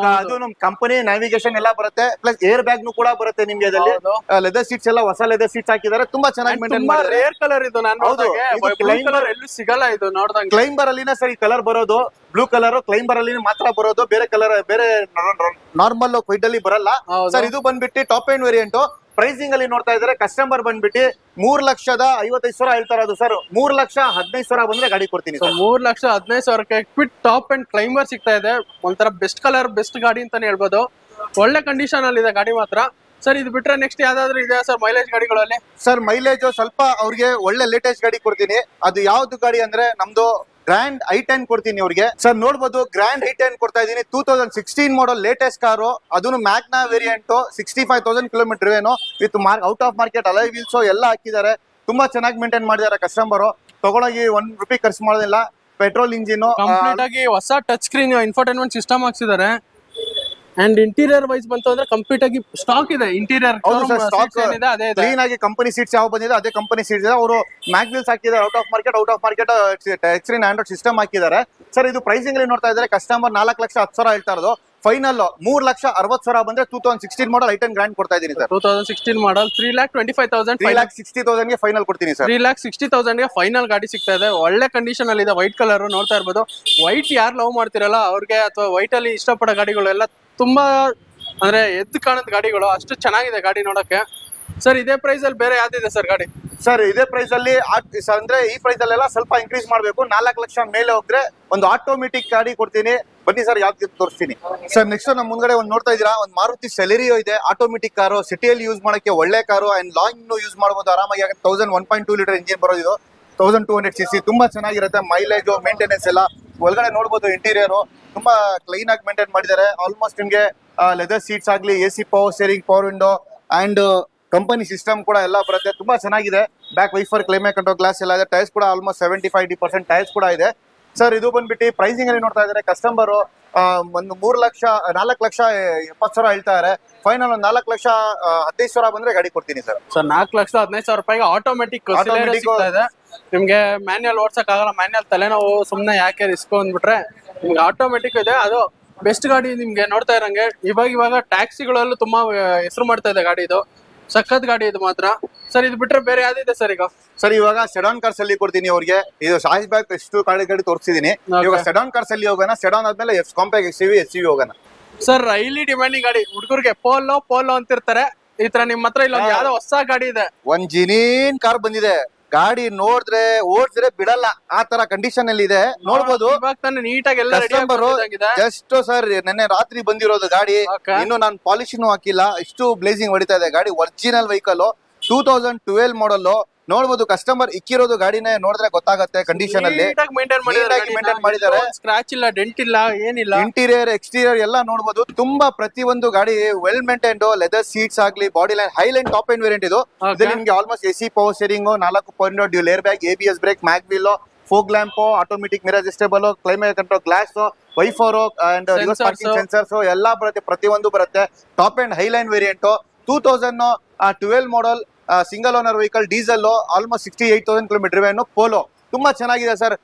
ಅದು ನಮ್ ಕಂಪನಿ ನ್ಯಾವಿಗೇಷನ್ ಎಲ್ಲ ಬರುತ್ತೆ. ಪ್ಲಸ್ ಏರ್ ಬ್ಯಾಗ್ ಕೂಡ ಬರುತ್ತೆ ನಿಮ್ಗೆ. ಇದರಲ್ಲಿ ಲೆದರ್ ಸೀಟ್ಸ್ ಎಲ್ಲ ಹೊಸ ಲೆದರ್ ಸೀಟ್ಸ್ ಹಾಕಿದ್ದಾರೆ. ತುಂಬಾ ಚೆನ್ನಾಗಿ ಮೇಂಟೈನ್ ಮಾಡಿದ್ದಾರೆ. ರೇರ್ ಕಲರ್ ಇದು. ನಾನು ಕ್ಲೈಂಬರ್ ಎಲ್ಲೂ ಸಿಗಲ್ಲ ಇದು ನೋಡ್ದಂಗೆ. ಕ್ಲೈಂಬರ್ ಅಲ್ಲಿನ ಸರ್ ಈ ಕಲರ್ ಬರೋದು. ಬ್ಲೂ ಕಲರ್ ಕ್ಲೈಂಬರ್ ಅಲ್ಲಿ ಮಾತ್ರ ಬರೋದು. ಬೇರೆ ಕಲರ್ ಬೇರೆ ನಾರ್ಮಲ್ ಕ್ವಿಡ್ ಅಲ್ಲಿ ಬರಲ್ಲ ಸರ್. ಇದು ಬಂದ್ಬಿಟ್ಟು ಟಾಪ್ ಎಂಡ್ ವೇರಿಯಂಟ್. ಪ್ರೈಸಿಂಗ್ ಅಲ್ಲಿ ನೋಡ್ತಾ ಇದ್ದಾರೆ ಕಸ್ಟಮರ್ ಬಂದ್ಬಿಟ್ಟು 3,55,000 ಹೇಳ್ತಾ ಇರೋದು ಸರ್. 3,15,000 ಬಂದ್ರೆ ಗಾಡಿ ಕೊಡ್ತೀನಿ. 3,15,000ಕ್ಕೆ ಕ್ವಿಡ್ ಟಾಪ್ ಅಂಡ್ ಕ್ಲೈಂಬರ್ ಸಿಗ್ತಾ ಇದೆ. ಒಂಥರ ಬೆಸ್ಟ್ ಕಲರ್ ಬೆಸ್ಟ್ ಗಾಡಿ ಅಂತಾನೆ ಹೇಳ್ಬೋದು. ಒಳ್ಳೆ ಕಂಡೀಷನ್ ಅಲ್ಲಿ ಇದೆ ಗಾಡಿ ಮಾತ್ರ ಸರ್. ಇದು ಬಿಟ್ರೆ ನೆಕ್ಸ್ಟ್ ಯಾವ್ದಾದ್ರು ಇದೆಯಾ ಸರ್ ಮೈಲೇಜ್ ಗಾಡಿಗಳಲ್ಲಿ? ಸರ್ ಮೈಲೇಜ್ ಸ್ವಲ್ಪ ಅವ್ರಿಗೆ ಒಳ್ಳೆ ಲೇಟೆಸ್ಟ್ ಗಾಡಿ ಕೊಡ್ತೀನಿ. ಅದು ಯಾವ್ದು ಗಾಡಿ ಅಂದ್ರೆ ನಮ್ದು ಗ್ರ್ಯಾಂಡ್ i10 ಕೊಡ್ತೀನಿ ಅವ್ರಿಗೆ ಸರ್. ನೋಡ್ಬೋದು ಗ್ರ್ಯಾಂಡ್ i10 ಕೊಡ್ತಾ ಇದೀನಿ. 2016 ಮಾಡಲ್ ಲೇಟೆಸ್ಟ್ ಕಾರು. ಅದನ್ನು ಮ್ಯಾಗ್ನಾ ವೇರಿಯಂಟ್. 65,000 ಕಿಲೋಮೀಟರ್ ಏನು with out of market ಅಲೈ wheels ಎಲ್ಲ ಹಾಕಿದ್ದಾರೆ. ತುಂಬಾ ಚೆನ್ನಾಗಿ ಮೇಂಟೈನ್ ಮಾಡಿದ್ದಾರೆ ಕಸ್ಟಮರ್. ತಗೊಳಗಿ ₹1 ಖರ್ಚು ಮಾಡೋದಿಲ್ಲ. ಪೆಟ್ರೋಲ್ ಇಂಜಿನ್ ಕಂಪ್ಲೀಟ್ ಆಗಿ ಹೊಸ ಟಚ್ ಸ್ಕ್ರೀನ್ ಇನ್ಫೋಟೈನ್ಮೆಂಟ್ ಸಿಸ್ಟಮ್ ಹಾಕ್ಸಿದ್ದಾರೆ. ಅಂಡ್ ಇಂಟೀರಿಯರ್ ವೈಸ್ ಬಂತು ಅಂದ್ರೆ ಕಂಪ್ಲೀಟ್ ಆಗಿ ಸ್ಟಾಕ್ ಇದೆ. ಇಂಟೀರಿಯರ್ ಕ್ಲೀನ್ ಆಗಿ ಕಂಪನಿ ಸೀಟ್ಸ್ ಯಾವ ಬಂದಿದೆ ಅದೇ ಕಂಪನಿ ಸೀಟ್ಸ್ ಇದೆ. ಅವರು ಮ್ಯಾಗ್ ವೀಲ್ಸ್ ಹಾಕಿದ್ದಾರೆ. Out of market touch screen Android system ಹಾಕಿದ್ದಾರೆ ಸರ್. ಇದು ಪ್ರೈಸಿಂಗ್ ಅಲ್ಲಿ ನೋಡ್ತಾ ಇದ್ದಾರೆ ಕಸ್ಟಮರ್ 4,10,000 ಹೇಳ್ತಾ ಇರೋದು. ಫೈನಲ್ 3,60,000 ಬಂದ್ರೆ 2016 ಮಾಡಲ್ i10 ಗ್ರ್ಯಾಂಡ್ ಕೊಡ್ತಾ ಇದೀನಿ ಸರ್. 2016 ಮಾಡಲ್ 3,25,000 3,60,000 ಗೆ ಫೈನಲ್ ಕೊಡ್ತೀನಿ ಸರ್. 3,60,000 ಗೆ ಫೈನಲ್ ಗಾಡಿ ಸಿಗ್ತಾ ಇದೆ. ಒಳ್ಳೆ ಕಂಡೀಷನ್ ಅಲ್ಲಿ ಇದೆ. ವೈಟ್ ಕಲರ್ ನೋಡ್ತಾ ಇರ್ಬೋದು. ವೈಟ್ ಯಾರು ಲವ್ ಮಾಡ್ತಿರಲ್ಲ ಅವ್ರಿಗೆ ಅಥವಾ ವೈಟ್ ಅಲ್ಲಿ ಇಷ್ಟಪಡೋ ಗಾಡಿಗಳೆಲ್ಲ ತುಂಬಾ ಅಂದ್ರೆ ಎದ್ದು ಕಾಣದ ಗಾಡಿಗಳು. ಅಷ್ಟು ಚೆನ್ನಾಗಿದೆ ಗಾಡಿ ನೋಡಕ್ಕೆ ಸರ್. ಇದೇ ಪ್ರೈಸ್ ಅಲ್ಲಿ ಬೇರೆ ಯಾವ್ದಿದೆ ಸರ್ ಗಾಡಿ? ಸರ್ ಇದೇ ಪ್ರೈಸ್ ಅಲ್ಲಿ ಅಂದ್ರೆ ಈ ಪ್ರೈಸ್ ಅಲ್ಲೆಲ್ಲ ಸ್ವಲ್ಪ ಇನ್ಕ್ರೀಸ್ ಮಾಡ್ಬೇಕು. 4 ಲಕ್ಷ ಮೇಲೆ ಹೋದ್ರೆ ಒಂದು ಆಟೋಮೆಟಿಕ್ ಗಾಡಿ ಕೊಡ್ತೀನಿ. ಬನ್ನಿ ಸರ್ ಯಾವ್ದು ತೋರಿಸ್ತೀನಿ ಸರ್. ನೆಕ್ಸ್ಟ್ ನಮ್ ಮುಂದ್ಗಡೆ ಒಂದು ನೋಡ್ತಾ ಇದೀರಾ, ಒಂದು ಮಾರುತಿ ಸೆಲೆರಿಯೋ ಇದೆ. ಆಟೋಮೆಟಿಕ್ ಕಾರು, ಸಿಟಿಯಲ್ಲಿ ಯೂಸ್ ಮಾಡಕ್ಕೆ ಒಳ್ಳೆ ಕಾರು. ಅಂಡ್ ಲಾಂಗ್ ಯೂಸ್ ಮಾಡಬಹುದು ಆರಾಮಾಗಿ. 1.2 ಲೀಟರ್ ಇಂಜಿನ್ ಬರೋದು ಇದು. 1200cc ತುಂಬಾ ಚೆನ್ನಾಗಿರುತ್ತೆ. ಮೈಲೇಜ್ ಮೇಂಟೆನೆನ್ಸ್ ಎಲ್ಲ ಒಳಗಡೆ ನೋಡ್ಬೋದು. ಇಂಟೀರಿಯರ್ ತುಂಬಾ ಕ್ಲೀನ್ ಆಗಿ ಮೇಂಟೈನ್ ಮಾಡಿದ್ದಾರೆ. ಆಲ್ಮೋಸ್ಟ್ ನಿಮ್ಗೆ ಲೆದರ್ ಸೀಟ್ಸ್ ಆಗ್ಲಿ, AC power steering, power window and company system ಕೂಡ ಎಲ್ಲ ಬರುತ್ತೆ. ತುಂಬಾ ಚೆನ್ನಾಗಿದೆ. Back wiper climate control glass ಎಲ್ಲ ಇದೆ. ಟೈರ್ಸ್ ಕೂಡ ಆಲ್ಮೋಸ್ಟ್ 75-80% ಟೈರ್ಸ್ ಕೂಡ ಇದೆ ಸರ್. ಇದು ಬಂದ್ಬಿಟ್ಟು ಪ್ರೈಸಿಂಗ್ ಅಲ್ಲಿ ನೋಡ್ತಾ ಇದ್ದಾರೆ ಕಸ್ಟಮರ್ ಒಂದು 4,70,000 ಹೇಳ್ತಾ ಇದ್ದಾರೆ. ಫೈನಲ್ ಒಂದು 4,15,000 ಬಂದ್ರೆ ಗಾಡಿ ಕೊಡ್ತೀನಿ ಸರ್. 4,15,000 ಆಟೋಮೆಟಿಕ್ ಇದೆ. ನಿಮ್ಗೆ ಮ್ಯಾನ್ಯಲ್ ಓಡ್ಸಕ್ ಆಗಲ್ಲ. ಮ್ಯಾನ್ಯಲ್ ತಲೆನೋವು, ಸುಮ್ನೆ ಯಾಕೆ ರಿಸ್ಕ್ ಅಂದ್ಬಿಟ್ರೆ ನಿಮ್ಗೆ ಆಟೋಮೆಟಿಕ್ ಇದೆ. ಅದು ಬೆಸ್ಟ್ ಗಾಡಿ. ನಿಮ್ಗೆ ನೋಡ್ತಾ ಇರಂಗೆ ಇವಾಗ ಟ್ಯಾಕ್ಸಿಗಳಲ್ಲೂ ತುಂಬಾ ಹೆಸರು ಮಾಡ್ತಾ ಇದೆ ಗಾಡಿ. ಇದು ಸಖತ್ ಗಾಡಿ ಇದು ಮಾತ್ರ ಸರ್. ಇದು ಬಿಟ್ರೆ ಬೇರೆ ಯಾವ್ದಿದೆ ಸರ್ ಈಗ? ಸರ್ ಇವಾಗ ಸೆಡಾನ್ ಕಾರ್ಸ್ ಅಲ್ಲಿ ಕೊಡ್ತೀನಿ ಅವ್ರಿಗೆ. ಇದು ಶಾಯ್ಸ್ ಬ್ಯಾಗ್ ಎಷ್ಟು ಗಾಡಿ ತೋರಿಸಿದೀನಿ. ಇವಾಗ ಸೆಡಾನ್ ಕಾರ್ಸ್ ಅಲ್ಲಿ ಹೋಗೋಣ. ಸೆಡಾನ್ ಆದ್ಮೇಲೆ ಕಾಂಪ್ಯಾಕ್ಟ್ SUV ಹೋಗೋಣ ಸರ್. ಹೈಲಿ ಡಿಮ್ಯಾಂಡಿಂಗ್ ಗಾಡಿ. ಹುಡುಗರಿಗೆ ಪೋಲೋ ಅಂತಿರ್ತಾರೆ. ಈ ತರ ನಿಮ್ ಹತ್ರ ಇಲ್ಲ ಯಾವ್ದೋ ಹೊಸ ಗಾಡಿ ಇದೆ. ಒಂದ್ ಜಿನೀನ್ ಕಾರ್ ಬಂದಿದೆ. ಗಾಡಿ ನೋಡಿದ್ರೆ ಓಡಿದ್ರೆ ಬಿಡಲ್ಲ ಆ ತರ ಕಂಡೀಷನ್ ಅಲ್ಲಿ ಇದೆ. ನೋಡ್ಬೋದು ನೀಟಾಗಿ ಎಲ್ಲ ಜಸ್ಟ್ ಸರ್ ನೆನ್ನೆ ರಾತ್ರಿ ಬಂದಿರೋದು ಗಾಡಿ. ಇನ್ನು ನಾನು ಪಾಲಿಶ್ ಹಾಕಿಲ್ಲ. ಇಷ್ಟು ಬ್ಲೇಸಿಂಗ್ ಹೊಡಿತಾ ಇದೆ ಗಾಡಿ. ಒರಿಜಿನಲ್ ವೆಹಿಕಲ್ 2012 ಮಾಡಲ್. ನೋಡ್ಬೋದು ಕಸ್ಟಮರ್ ಇಕ್ಕಿರೋದು ಗಾಡಿನೇ ನೋಡಿದ್ರೆ ಗೊತ್ತಾಗತ್ತೆ ಕಂಡೀಷನ್ ಅಲ್ಲಿ. ಮೇಂಟೈನ್ ಮಾಡಿದ್ದಾರೆ. ಸ್ಕ್ರಾಚ್ ಇಲ್ಲ, ಡೆಂಟ್ ಇಲ್ಲ, ಏನಿಲ್ಲ. ಇಂಟೀರಿಯರ್ ಎಕ್ಸ್ಟೀರಿಯರ್ ಎಲ್ಲ ನೋಡ್ಬೋದು. ತುಂಬಾ ಪ್ರತಿಯೊಂದು ಗಾಡಿ ವೆಲ್ ಮೇಂಟೈನ್ಡ್. ಲೆದರ್ ಸೀಟ್ಸ್ ಆಗ್ಲಿ, body line highline top end variant ಇದು. ನಿಮ್ಗೆ almost AC power steering, 4 dual air bag, ABS brake, mag wheel, fog lamp, automatic mirror adjustable, climate control glass, wiper and reverse parking sensors ಎಲ್ಲ ಬರುತ್ತೆ. ಪ್ರತಿಯೊಂದು ಬರುತ್ತೆ. Top end highline variant 2012 model. Single owner vehicle, diesel, almost 68,000 kilometre drive. Polo ತುಂಬಾ ಚೆನ್ನಾಗಿದೆ sir.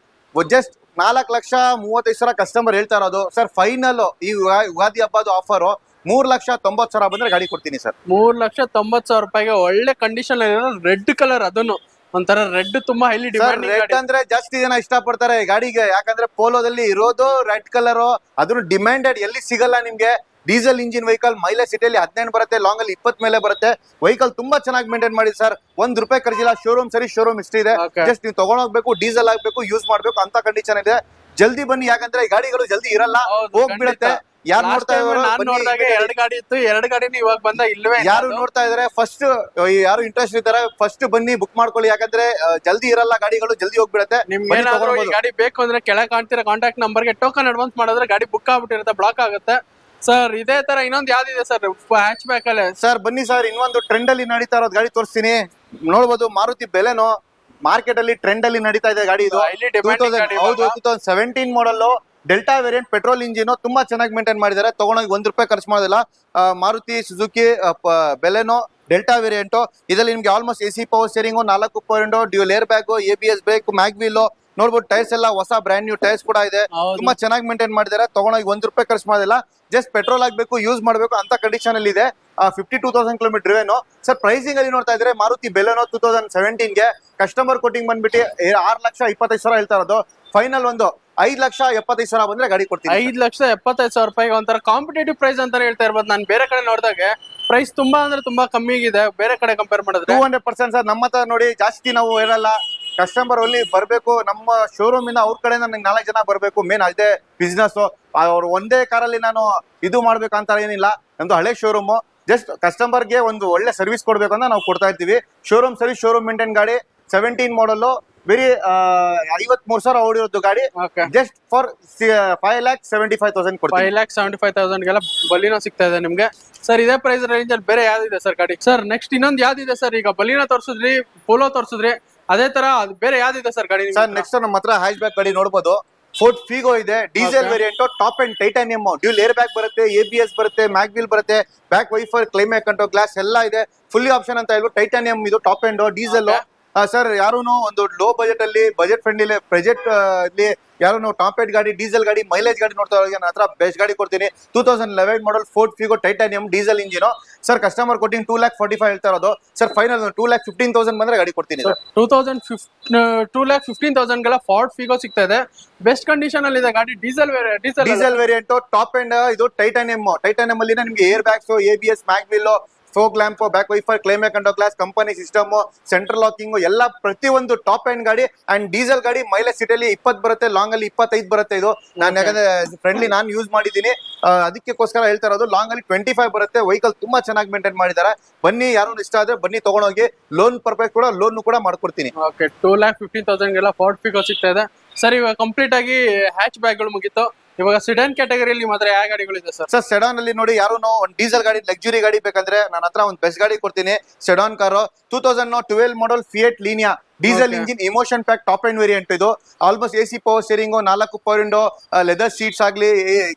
Just 4,35,000 customer ಹೇಳ್ತಾ ಇರೋದು sir. Final ಈ ಯುಗಾದಿ ಹಬ್ಬದ ಆಫರ್ 3,90,000 ಬಂದ್ರೆ ಗಾಡಿ ಕೊಡ್ತೀನಿ ಸರ್. 3,90,000 ಒಳ್ಳೆ ಕಂಡೀಷನ್ ರೆಡ್ ಕಲರ್. ಅದನ್ನು ಒಂಥರ ರೆಡ್ ತುಂಬಾ ಹೈಲಿ ಸರ್ ಡಿಮ್ಯಾಂಡಿಂಗ್ ರೆಡ್ ಗಾಡಿ. ಅಂದ್ರೆ ಜಾಸ್ತಿ ಜನ ಇಷ್ಟಪಡ್ತಾರೆ ಗಾಡಿಗೆ, ಯಾಕಂದ್ರೆ ಪೋಲೋದಲ್ಲಿ ಇರೋದು ರೆಡ್ ಕಲರ್, ಅದನ್ನು ಡಿಮ್ಯಾಂಡೆಡ್, ಎಲ್ಲಿ ಸಿಗಲ್ಲ ನಿಮ್ಗೆ. ಡೀಸೆಲ್ ಇಂಜಿನ್ ವೆಹಿಕಲ್, ಮೈಲೇಜ್ ಸಿಟಿಯಲ್ಲಿ 18 ಬರುತ್ತೆ, ಲಾಂಗ್ ಅಲ್ಲಿ 20 ಮೇಲೆ ಬರುತ್ತೆ. ವೆಹಿಕಲ್ ತುಂಬಾ ಚೆನ್ನಾಗಿ ಮೇಂಟೈನ್ ಮಾಡಿ ಸರ್, ₹1 ಖರ್ಚಿಲ್ಲ. ಶೋರೂಮ್ ಸರಿ, ಶೋರೂಮ್ ಇಷ್ಟ ಇದೆ. Okay. ಜಸ್ಟ್ ನೀವು ತಗೊಂಡೋಗ್ಬೇಕು, ಡೀಸೆಲ್ ಆಗ್ಬೇಕು, ಯೂಸ್ ಮಾಡ್ಬೇಕು ಅಂತ ಕಂಡೀಷನ್ ಇದೆ. ಜಲ್ದಿ ಬನ್ನಿ, ಯಾಕಂದ್ರೆ ಈ ಗಾಡಿಗಳು ಜಲ್ದಿ ಇರಲ್ಲ, ಹೌದು, ಹೋಗ್ಬಿಡುತ್ತೆ. ಖಂಡಿತ. ಯಾರು Last ನೋಡ್ತಾ time ಇದಾರೋ ನಾನ್ ಬನ್ನಿ, ನೋಡ್ದಾಗ 2 ಗಾಡಿ ಇತ್ತು, 2 ಗಾಡಿನೂ ಇವಾಗ ಬಂದ ಇಲ್ವೇ ಇಲ್ಲ ಯಾರು ಅದು. ನೋಡ್ತಾ ಇದಾರೆ ಫಸ್ಟ್, ಯಾರು ಇಂಟ್ರೆಸ್ಟ್ ಇದ್ದಾರೆ ಫಸ್ಟ್ ಬನ್ನಿ, ಬುಕ್ ಮಾಡ್ಕೊಳ್ಳಿ. ಯಾಕಂದ್ರೆ ಜಲ್ದಿ ಇರಲ್ಲ ಗಾಡಿಗಳು, ಜಲ್ದಿ ಹೋಗ್ಬಿಡತ್ತೆ. ನಿಮ್ಗೆ ಬನ್ನಿ ಏನಾದ್ರು ಈ ತಗೊಳ್ಬೋದು. ಗಾಡಿ ಬೇಕು ಅಂದ್ರೆ ಕೆಳಗೆ ಕಾಣ್ತಿರೋ ಕಾಂಟ್ಯಾಕ್ಟ್ ನಂಬರ್ಗೆ ಟೋಕನ್ ಅಡ್ವಾನ್ಸ್ ಮಾಡಿದ್ರೆ ಗಾಡಿ ಬುಕ್ ಆಗ್ಬಿಟ್ಟಿರುತ್ತೆ, ಬ್ಲಾಕ್ ಆಗುತ್ತೆ. ಸರ್ ಇದೇ ತರ ಇನ್ನೊಂದು ಯಾವ್ದಿದೆ ಸರ್ ಹ್ಯಾಚ್ ಬ್ಯಾಕ್ ಅಲ್ಲಿ? ಸರ್ ಬನ್ನಿ ಸರ್, ಇನ್ನೊಂದು ಟ್ರೆಂಡ್ ಅಲ್ಲಿ ನಡೀತಾ ಇರೋದು ಗಾಡಿ ತೋರಿಸ್ತೀನಿ. ನೋಡ್ಬೋದು, ಮಾರುತಿ ಬೆಲೆನೋ ಮಾರ್ಕೆಟ್ ಅಲ್ಲಿ ಟ್ರೆಂಡ್ ಅಲ್ಲಿ ನಡೀತಾ ಇದೆ ಗಾಡಿ ಇದು. Highly demanding ಗಾಡಿ ಹೌದು, ಇವಾಗ. 2017 model, delta variant, petrol engine, ತುಂಬಾ ಚೆನ್ನಾಗಿ ಮೇಂಟೈನ್ ಮಾಡಿದ್ದಾರೆ. ತಗೊಂಡೋಗಿ ₹1 ಖರ್ಚು ಮಾಡೋದಿಲ್ಲ. Maruti Suzuki Baleno delta variant, ಇದರಲ್ಲಿ ನಿಮ್ಗೆ almost AC power steering, 4 power window, dual air bag, ABS brake, mag wheel. ನೋಡ್ಬೋದು ಟೈರ್ಸ್ ಎಲ್ಲ ಹೊಸ ಬ್ರ್ಯಾಂಡ್ ನ್ಯೂ ಟೈರ್ಸ್ ಕೂಡ ಇದೆ. ಹೌದು. ತುಂಬಾ ಚೆನ್ನಾಗಿ ಮೇಂಟೈನ್ ಮಾಡಿದ್ದಾರೆ. ತಗೊಂಡೋಗಿ ₹1 ಖರ್ಚು ಮಾಡೋದಿಲ್ಲ. ಜಸ್ಟ್ ಪೆಟ್ರೋಲ್ ಆಗ್ಬೇಕು, ಯೂಸ್ ಮಾಡಬೇಕು ಅಂತ ಕಂಡೀಷನ್ ಅಲ್ಲಿ ಇದೆ. 52,000 ಕಿಲೋಮೀಟರ್ ಡ್ರಿವೆನು. ಸರ್ ಪ್ರೈಸಿಂಗ್ ಅಲ್ಲಿ ನೋಡ್ತಾ ಇದ್ರೆ ಮಾರುತಿ ಬೆಲೆನೋ 2017ಗೆ ಕಸ್ಟಮರ್ ಕೋಟಿಂಗ್ ಬಂದ್ಬಿಟ್ಟು 6,25,000 ಹೇಳ್ತಾ ಇರೋದು. ಫೈನಲ್ ಒಂದು 5,75,000 ಬಂದ್ರೆ ಗಾಡಿ ಕೊಡ್ತೀನಿ. 5,75,000 ರೂಪಾಯಿಗೆ ಒಂಥರ ಕಾಂಪಿಟೇಟಿವ್ ಪ್ರೈಸ್ ಅಂತಾನೆ ಹೇಳ್ತಾ ಇರ್ಬೋದು. ನಾನು ಬೇರೆ ಕಡೆ ನೋಡಿದಾಗ ಪ್ರೈಸ್ ತುಂಬಾ ಅಂದ್ರೆ ತುಂಬಾ ಕಮ್ಮಿ ಇದೆ ಬೇರೆ ಕಡೆ ಕಂಪೇರ್ ಮಾಡಿದ್ರೆ. 200% ಸರ್. ನಮ್ಮ ಹತ್ರ ನೋಡಿ ಜಾಸ್ತಿ ನಾವು ಹೇಳಲ್ಲ, ಕಸ್ಟಮರ್ ಅಲ್ಲಿ ಬರ್ಬೇಕು ನಮ್ಮ ಶೋರೂಮ್ ಇಂದ, ಅವ್ರ ಕಡೆ ನನಗೆ 4 ಜನ ಬರ್ಬೇಕು, ಮೇನ್ ಅದೇ ಬಿಸ್ನೆಸ್. ಅವ್ರು ಒಂದೇ ಕಾರಲ್ಲಿ ನಾನು ಇದು ಮಾಡ್ಬೇಕಂತ ಏನಿಲ್ಲ. ನಮ್ದು ಹಳೆ ಶೋರೂಮ್, ಜಸ್ಟ್ ಕಸ್ಟಮರ್ಗೆ ಒಂದು ಒಳ್ಳೆ ಸರ್ವಿಸ್ ಕೊಡ್ಬೇಕು ಅಂತ ನಾವು ಕೊಡ್ತಾ ಇರ್ತೀವಿ. ಶೋರೂಮ್ ಸರಿ, ಶೋರೂಮ್ ಮೇಂಟೈನ್ ಗಾಡಿ. 17 ಮಾಡಲ್, ಬರೀ 53,000 ಓಡಿರೋದು ಗಾಡಿ. Okay. ಜಸ್ಟ್ ಫಾರ್ 5,75,000 ಕೊಡ್ತೀವಿ. 5,75,000ಗೆಲ್ಲ ಬಲಿನೋ ಸಿಗ್ತಾ ಇದೆ ನಿಮ್ಗೆ. ಸರ್ ಇದೇ ಪ್ರೈಸ್ ರೇಂಜ್ ಅಲ್ಲಿ ಬೇರೆ ಯಾವ್ದಿದೆ ಸರ್ ಗಾಡಿ? ಸರ್ ನೆಕ್ಸ್ಟ್ ಇನ್ನೊಂದು ಯಾವ್ದಿದೆ ಸರ್? ಈಗ ಬಲಿನೋ ತೋರ್ಸಿದ್ರಿ, ಪೋಲೋ ತೋರ್ಸಿದ್ರಿ, ಅದೇ ತರ ಅದು ಬೇರೆ ಯಾವ್ದಿದೆ ಸರ್ ಗಾಡಿ? ಸರ್ ನೆಕ್ಸ್ಟ್ ನಮ್ಮ ಹತ್ರ ಹ್ಯಾಚ್ ಬ್ಯಾಕ್ ಗಾಡಿ ನೋಡಬಹುದು. ಫೋರ್ಡ್ ಫಿಗೋ ಇದೆ, diesel variant, top and titanium, dual air bag ಬರುತ್ತೆ, ABS ಬರುತ್ತೆ, ಮ್ಯಾಗ್ ವೀಲ್ ಬರುತ್ತೆ, back wiper, climate control, glass ಎಲ್ಲ ಇದೆ. ಫುಲ್ಲಿ ಆಪ್ಷನ್ ಅಂತ ಹೇಳ್ಬಿಟ್ಟು ಟೈಟಾನಿಯಂ ಇದು ಟಾಪ್ ಅಂಡ್ ಡೀಸೆಲ್. ಸರ್ ಯಾರು ಒಂದು ಲೋ ಬಜೆಟ್ ಅಲ್ಲಿ, ಬಜೆಟ್ ಫ್ರೆಂಡ್ಲಿ ಬಜೆಟ್ ಅಲ್ಲಿ ಯಾರು ಟಾಪ್ ಎಂಡ್ ಗಾಡಿ, ಡೀಸೆಲ್ ಗಾಡಿ, ಮೈಲೇಜ್ ಗಾಡಿ ನೋಡ್ತಾ ಇರೋರಿಗೆ ನನ್ನ ಹತ್ರ ಬೆಸ್ಟ್ ಗಾಡಿ ಕೊಡ್ತೀನಿ. 2011 model Ford Figo titanium diesel engine. Sir customer quoting 2,45,000 ಹೇಳ್ತಾ ಇರೋದು. ಸರ್ ಫೈನಲ್ 2,15,000 ಬಂದ್ರೆ ಗಾಡಿ ಕೊಡ್ತೀನಿ ಸರ್. 2,15,000ಗೆಲ್ಲ ಫೋರ್ಡ್ ಫಿಗೋ ಸಿಗ್ತಾ ಇದೆ. ಬೆಸ್ಟ್ ಕಂಡೀಷನ್ ಅಲ್ಲಿ ಇದೆ ಗಾಡಿ. ಡೀಸೆಲ್ ವೇರಿಯಂಟ್, ಟಾಪ್ ಅಂಡ್ ಇದು ಟೈಟಾನಿಯಂ ಅಲ್ಲಿ ನಿಮ್ಗೆ air bags, ABS, mag wheel, folk lamp, back wiper, climate control, glass, company system, central locking ಎಲ್ಲ ಪ್ರತಿಯೊಂದು ಟಾಪ್ ಎಂಡ್ ಗಾಡಿ. ಅಂಡ್ ಡೀಸೆಲ್ ಗಾಡಿ, ಮೈಲೇಜ್ ಸಿಟಿಯಲ್ಲಿ 20 ಬರುತ್ತೆ, ಲಾಂಗ್ ಅಲ್ಲಿ 25 ಬರುತ್ತೆ. ಇದು ನಾನು ಯಾಕಂದ್ರೆ ಫ್ರೆಂಡ್ಲಿ ನಾನು ಯೂಸ್ ಮಾಡಿದ್ದೀನಿ, ಅದಕ್ಕೋಸ್ಕರ ಹೇಳ್ತಾ ಇರೋದು. ಲಾಂಗ್ ಅಲ್ಲಿ 25 ಬರುತ್ತೆ. ವೆಹಿಕಲ್ ತುಂಬಾ ಚೆನ್ನಾಗಿ ಮೇಂಟೈನ್ ಮಾಡಿದ್ದಾರೆ. ಬನ್ನಿ, ಯಾರು ಇಷ್ಟ ಆದ್ರೆ ಬನ್ನಿ ತಗೊಂಡೋಗಿ. ಲೋನ್ ಪರ್ಪಸ್ ಕೂಡ ಲೋನ್ ಕೂಡ ಮಾಡ್ಕೊಡ್ತೀನಿ. ಓಕೆ, 2,15,000ಗೆಲ್ಲ ಫೋರ್ಡ್ ಫಿಗೋ ಸಿಗ್ತಾ ಇದೆ. ಸರ್ ಇವಾಗ ಕಂಪ್ಲೀಟ್ ಆಗಿ ಹ್ಯಾಚ್ ಬ್ಯಾಗ್ಗಳು ಮುಗೀತು. ಇವಾಗ ಸಿಡನ್ ಕ್ಯಾಟಗರಿಯಲ್ಲಿ ಮಾತ್ರ ಯಾವ ಗಾಡಿಗಳಿದೆ ಸರ್? ಸರ್ ಸೆಡಾನ್ ಅಲ್ಲಿ ನೋಡಿ, ಯಾರು ಒಂದು ಡೀಸೆಲ್ ಗಾಡಿ, ಲಕ್ಸುರಿ ಗಾಡಿ ಬೇಕಂದ್ರೆ ನನ್ನ ಹತ್ರ ಒಂದು ಬೆಸ್ಟ್ ಗಾಡಿ ಕೊಡ್ತೀನಿ. Sedan car 2012 model Fiat Linea diesel engine, emotion pack, top end variant. ಇದು almost AC power steering, 4 power window, leather seats ಆಗ್ಲಿ,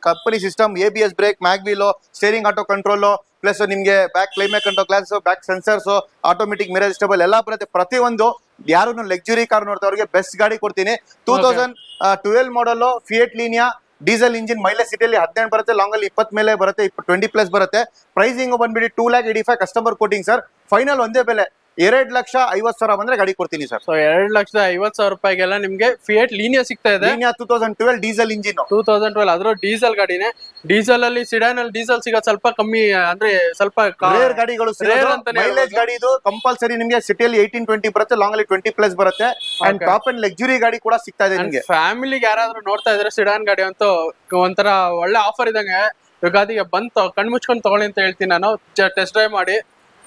company system, ABS brake, mag wheel, steering auto control, plus ನಿಮ್ಗೆ back climate control, glass, back sensors, automatic mirror adjustable ಎಲ್ಲ ಬರುತ್ತೆ. ಪ್ರತಿಯೊಂದು ಯಾರು luxury car ನೋಡ್ತಾ ಅವ್ರಿಗೆ best ಗಾಡಿ ಕೊಡ್ತೀನಿ. 2012 model Fiat Linea diesel engine, mileage ಸಿಟಿಯಲ್ಲಿ 18 ಬರುತ್ತೆ, ಲಾಂಗ್ ಅಲ್ಲಿ 20 ಮೇಲೆ ಬರುತ್ತೆ, 20+ ಬರುತ್ತೆ. ಪ್ರೈಸಿಂಗ್ ಬಂದ್ಬಿಟ್ಟು 2,85,000 ಕಸ್ಟಮರ್ ಕೋಟಿಂಗ್ ಸರ್. ಫೈನಲ್ ಒಂದೇ ಬೆಲೆ 2,50,000 ಬಂದ್ರೆ ಗಾಡಿ ಕೊಡ್ತೀನಿ ಸರ್. ಸೊ 2,50,000 ರೂಪಾಯಿಗೆಲ್ಲ ನಿಮ್ಗೆ ಫಿಯಟ್ ಲೀನಿಯಾ ಸಿಗ್ತಾ ಇದೆ. ಲೀನಿಯಾ 2012 ಡೀಸೆಲ್ ಇಂಜಿನ್, 2012 ಅದ್ರ ಡೀಸೆಲ್ ಗಾಡಿನೇ. ಡೀಸೆಲ್ ಅಲ್ಲಿ ಸಿಡಾನ್ ಅಲ್ಲಿ ಡೀಸೆಲ್ ಸಿಗೋದು ಸ್ವಲ್ಪ ಕಮ್ಮಿ, ಅಂದ್ರೆ ಸ್ವಲ್ಪ ರೇರ್ ಗಾಡಿಗಳು. ಮೈಲೇಜ್ ಗಾಡಿ ಇದು ಕಂಪಲ್ಸರಿ ನಿಮ್ಗೆ ಸಿಟಿಯಲ್ಲಿ 18-20 ಬರುತ್ತೆ, ಲಾಂಗ್ ಅಲ್ಲಿ 20+ ಬರುತ್ತೆ. ಅಂಡ್ ಟಾಪ್ ಅಂಡ್ ಲಕ್ಸುರಿ ಗಾಡಿ ಕೂಡ ಸಿಗ್ತಾ ಇದೆ ನಿಮ್ಗೆ. ಫ್ಯಾಮಿಲಿಗೆ ಯಾರಾದ್ರೂ ನೋಡ್ತಾ ಇದ್ರೆ ಸಿಡಾನ್ ಗಾಡಿ ಅಂತೂ ಒಂಥರ ಒಳ್ಳೆ ಆಫರ್ ಇದಂಗೆ. ಯುಗಾದಿಗೆ ಬಂತು, ಕಣ್ ಮುಚ್ಕೊಂಡು ತಗೊಳ್ಳಿ ಅಂತ ಹೇಳ್ತೀನಿ ನಾನು, ಟೆಸ್ಟ್ ಡ್ರೈವ್ ಮಾಡಿ.